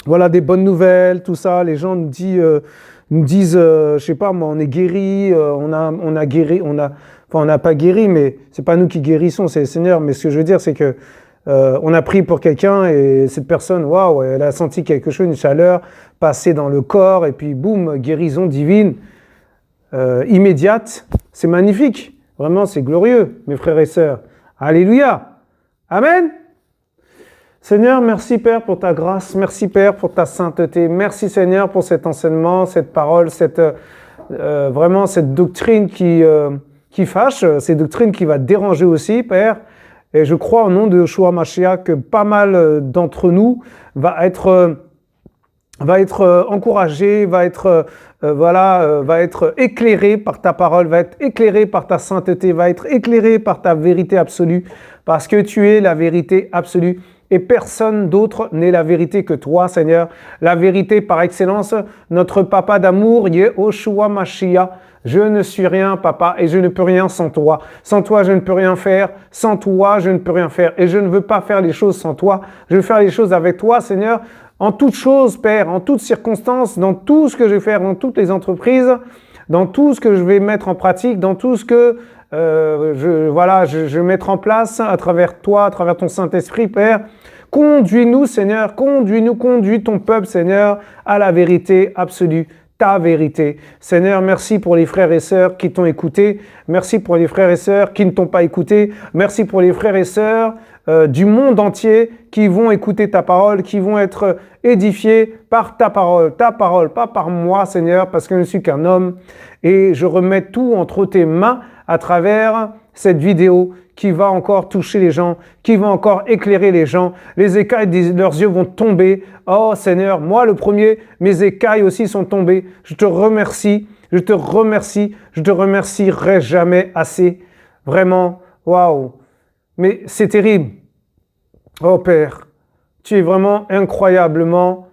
Voilà des bonnes nouvelles, tout ça. Les gens nous disent, je sais pas moi, on est guéri, on a guéri, enfin on n'a pas guéri, mais c'est pas nous qui guérissons, c'est le Seigneur. Mais ce que je veux dire, c'est que on a prié pour quelqu'un et cette personne, waouh, elle a senti quelque chose, une chaleur passer dans le corps et puis boum, guérison divine immédiate. C'est magnifique, vraiment, c'est glorieux, mes frères et sœurs. Alléluia, amen. Seigneur, merci Père pour ta grâce, merci Père pour ta sainteté, merci Seigneur pour cet enseignement, cette parole, vraiment cette doctrine qui fâche, cette doctrine qui va déranger aussi, Père. Et je crois au nom de Yeshua Mashiach que pas mal d'entre nous va être encouragé, va être éclairé par ta parole, va être éclairé par ta sainteté, va être éclairé par ta vérité absolue, parce que tu es la vérité absolue. Et personne d'autre n'est la vérité que toi, Seigneur. La vérité par excellence, notre papa d'amour, Yehoshua Mashiach. Je ne suis rien, papa, et je ne peux rien sans toi. Sans toi, je ne peux rien faire. Sans toi, je ne peux rien faire. Et je ne veux pas faire les choses sans toi. Je veux faire les choses avec toi, Seigneur. En toutes choses, Père, en toutes circonstances, dans tout ce que je vais faire, dans toutes les entreprises, dans tout ce que je vais mettre en pratique, dans tout ce que je vais mettre en place à travers toi, à travers ton Saint-Esprit, Père. Conduis-nous, Seigneur, conduis ton peuple, Seigneur, à la vérité absolue, ta vérité. Seigneur, merci pour les frères et sœurs qui t'ont écouté. Merci pour les frères et sœurs qui ne t'ont pas écouté. Merci pour les frères et sœurs du monde entier qui vont écouter ta parole, qui vont être édifiés par ta parole, pas par moi, Seigneur, parce que je ne suis qu'un homme. Et je remets tout entre tes mains à travers cette vidéo qui va encore toucher les gens, qui va encore éclairer les gens. Les écailles de leurs yeux vont tomber. Oh Seigneur, moi le premier, mes écailles aussi sont tombées. Je te remercie, je te remercierai jamais assez. Vraiment, waouh. Mais c'est terrible. Oh Père, tu es vraiment incroyablement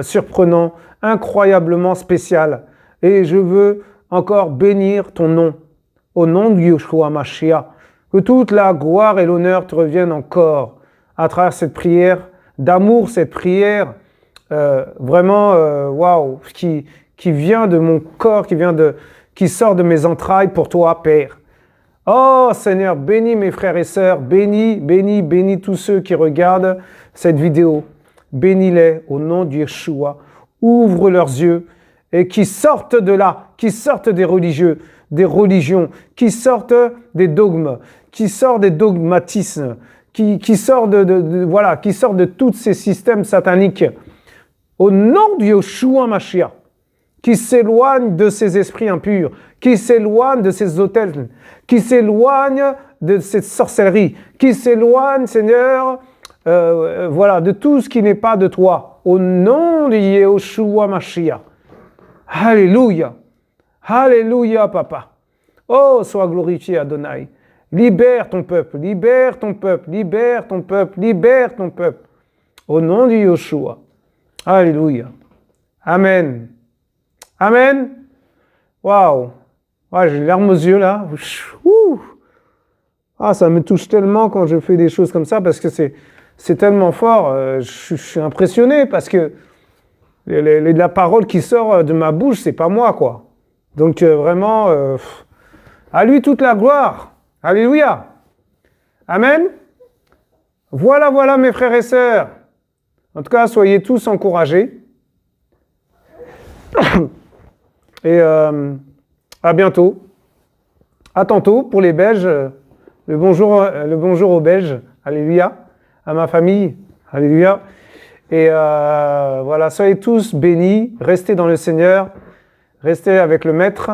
surprenant, incroyablement spécial. Et je veux encore bénir ton nom. Au nom de Yeshua Mashiach, que toute la gloire et l'honneur te reviennent encore à travers cette prière d'amour, cette prière waouh, qui vient de mon corps, qui sort de mes entrailles pour toi, Père. Oh Seigneur, bénis mes frères et sœurs, bénis tous ceux qui regardent cette vidéo. Bénis-les au nom de Yeshua. Ouvre leurs yeux et qui sortent de là, qui sortent des religions, qui sortent des dogmes, qui sortent des dogmatismes, qui sortent qui sortent de tous ces systèmes sataniques. Au nom de Yeshua Mashiach, qui s'éloignent de ces esprits impurs, qui s'éloignent de ces autels, qui s'éloignent de cette sorcellerie, qui s'éloignent, Seigneur, de tout ce qui n'est pas de toi. Au nom de Yeshua Mashiach. Alléluia. Alléluia, Papa. Oh, sois glorifié, Adonai. Libère ton peuple, libère ton peuple, libère ton peuple, libère ton peuple. Au nom de Yeshua. Alléluia. Amen. Amen. Waouh. Ouais, j'ai les larmes aux yeux là. Ouh. Ah, ça me touche tellement quand je fais des choses comme ça parce que c'est tellement fort. Je suis impressionné parce que la parole qui sort de ma bouche, c'est pas moi, quoi. Donc vraiment, à lui toute la gloire. Alléluia. Amen. Voilà mes frères et sœurs. En tout cas, soyez tous encouragés. Et à bientôt. À tantôt pour les Belges. Le bonjour aux Belges. Alléluia. À ma famille. Alléluia. Et soyez tous bénis. Restez dans le Seigneur. Restez avec le Maître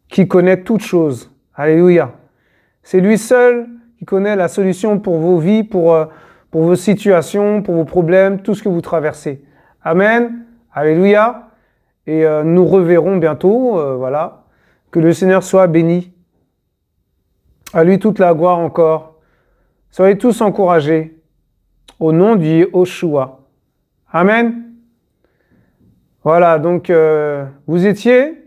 qui connaît toutes choses. Alléluia. C'est lui seul qui connaît la solution pour vos vies, pour vos situations, pour vos problèmes, tout ce que vous traversez. Amen. Alléluia. Et nous reverrons bientôt. Que le Seigneur soit béni. À lui toute la gloire encore. Soyez tous encouragés au nom du Yehoshua. Amen. Voilà, donc vous étiez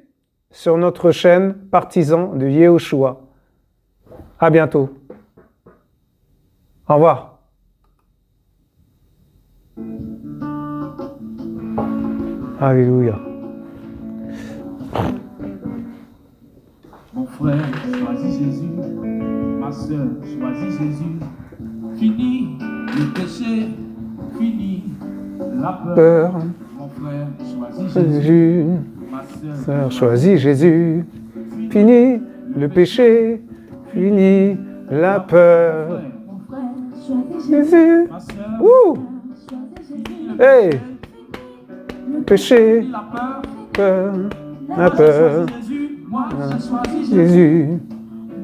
sur notre chaîne Partisans de Yehoshua. À bientôt. Au revoir. Alléluia. Mon frère, choisis Jésus. Ma soeur, choisis Jésus. Fini le péché, fini la peur. Mon frère, choisis Jésus. Ma soeur, choisis Jésus. Fini le péché, fini la peur. Mon frère, choisis Jésus. ma soeur, Ouh. Hey. le Péché, la peur. peur, la peur. Jésus, moi je choisis Jésus. Jésus,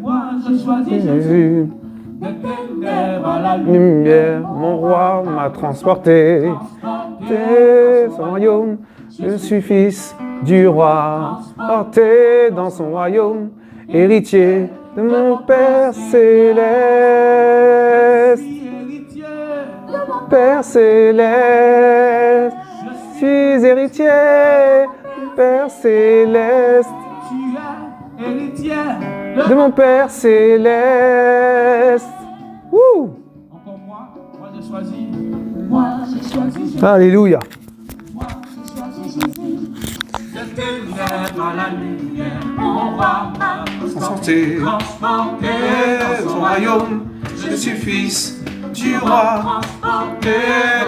Moi je choisis Jésus. Jésus. De ténèbres à la Lumière, mon roi m'a transporté. T'es son royaume, je suis fils du roi, porté dans son royaume, héritier de mon Père céleste. héritier. Père céleste, je suis héritier, Père céleste, Tu es héritier de mon Père céleste. Wouh! Encore moi je choisis. Moi, j'ai choisi Jésus. Alléluia. Moi, j'ai choisi Jésus. De ténèbres à la lumière, mon roi m'a Transporté transporté dans son royaume, je suis fils du roi, porté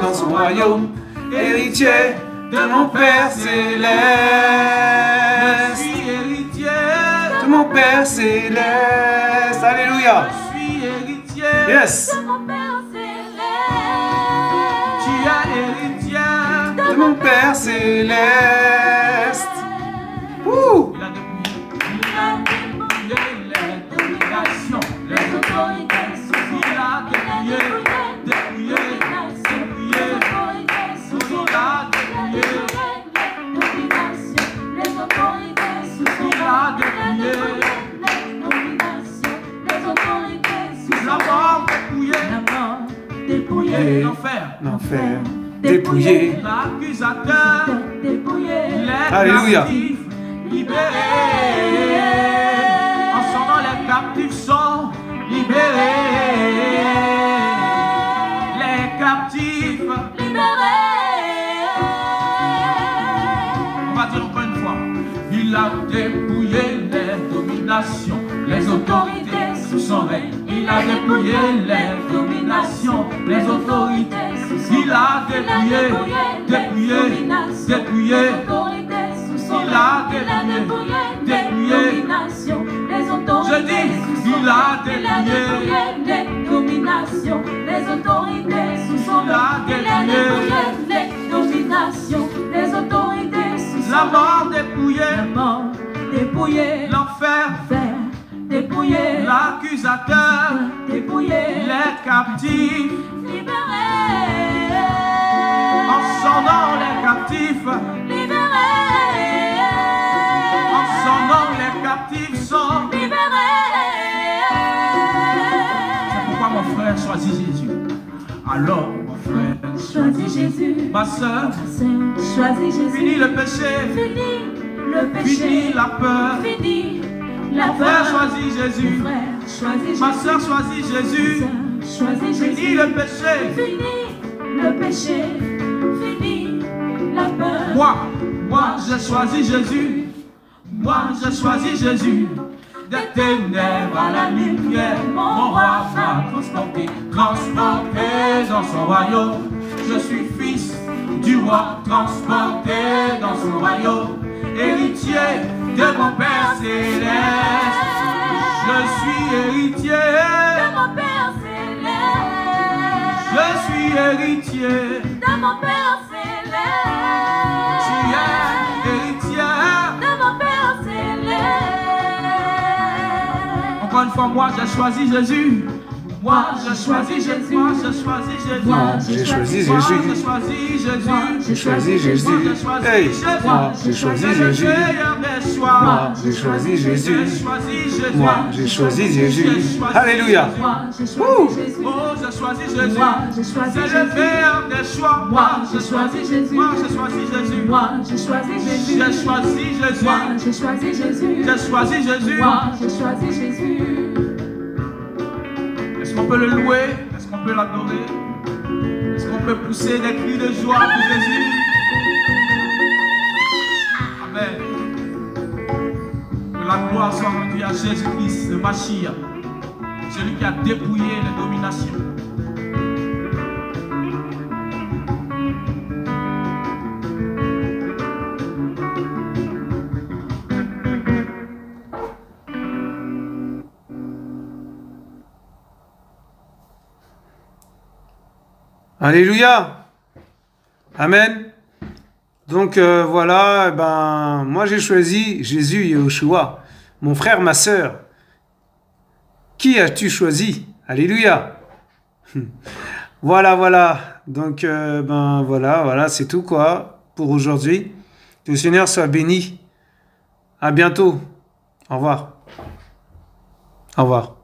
dans son royaume, héritier de mon Père céleste. Je suis héritier. De mon Père céleste. Alléluia. Je suis héritier. Yes. Mon Père céleste. Tu es héritier. De mon Père céleste. Ouh. Il a dépouillé les dominations, les autorités. Il a dépouillé, dépouillé, dépouillé. Il a dépouillé. Il a dépouillé. La mort dépouillée. L'enfer. L'enfer dépouillé. L'accusateur. Les Alléluia. captifs libérés. En son nom, les captifs sont libérés. Les captifs. On va dire encore une fois. Il a dépouillé les dominations, les autorités sous son règne. Il a dépouillé les dominations, les autorités. Il a dépouillé, dépouillé, dépouillé. Il a dépouillé, dépouillé. Je dis, il a dépouillé. Les dominations, les autorités sous son Il a règne. Il a dépouillé. dépouillé les dominations, les autorités sous son La règne. mort dépouillée, La mort dépouillée, l'enfer, l'enfer dépouillé, l'accusateur, dépouillé, les captifs. libéré, En son nom, les captifs. libéré, En son nom, les captifs sont. libéré. C'est pourquoi mon frère choisit Jésus. Alors, mon frère, Choisis Jésus, ma soeur, choisis Jésus. fini le péché, Fini le fini péché, la peur. fini la Mon frère peur. choisit Jésus. Frère, choisis Ma Jésus. soeur choisit Jésus. Choisis Fini Jésus. le péché. Fini le péché, fini la peur. Moi, j'ai choisi Jésus. Moi, j'ai choisi Jésus. Des ténèbres à la lumière, mon roi m'a transporté, transporté dans son royaume. Je suis fils du roi, transporté dans son royaume, héritier de mon Père céleste. Je suis héritier, De mon Père céleste. je suis héritier. De mon Père céleste. Tu es héritier. De mon Père céleste. Encore une fois, moi j'ai choisi Jésus. Moi, je choisis Jésus. Moi, je choisis Jésus. Moi, j'ai choisi Moi, Jésus. je choisis Jésus. J'ai choisi Jésus. Moi, je choisis Hey, Jésus. moi, j'ai choisi C'est le Jésus. meilleur des choix. Moi, j'ai choisi Jésus. J'ai choisi Jésus. Moi, j'ai choisi Jésus. Alléluia. Alléluia. Moi, j'ai choisi Jésus. Oh, je choisis Jésus. Moi, j'ai choisi C'est le Jésus. meilleur des choix. Moi, j'ai choisi Jésus. Moi, j'ai choisi Jésus. Moi, j'ai choisi Jésus. J'ai choisi Jésus. Moi, j'ai choisi Jésus. J'ai choisi Jésus. Moi, j'ai choisi Jésus. Est-ce qu'on peut le louer? Est-ce qu'on peut l'adorer? Est-ce qu'on peut pousser des cris de joie pour Jésus? Amen. Que la gloire soit rendue à Jésus-Christ, le Mashiach, celui qui a dépouillé les dominations. Alléluia. Amen. Donc voilà, moi j'ai choisi Jésus Yahushua, mon frère, ma sœur. Qui as-tu choisi? Alléluia. Voilà. Donc voilà, c'est tout quoi pour aujourd'hui. Que le Seigneur soit béni. À bientôt. Au revoir. Au revoir.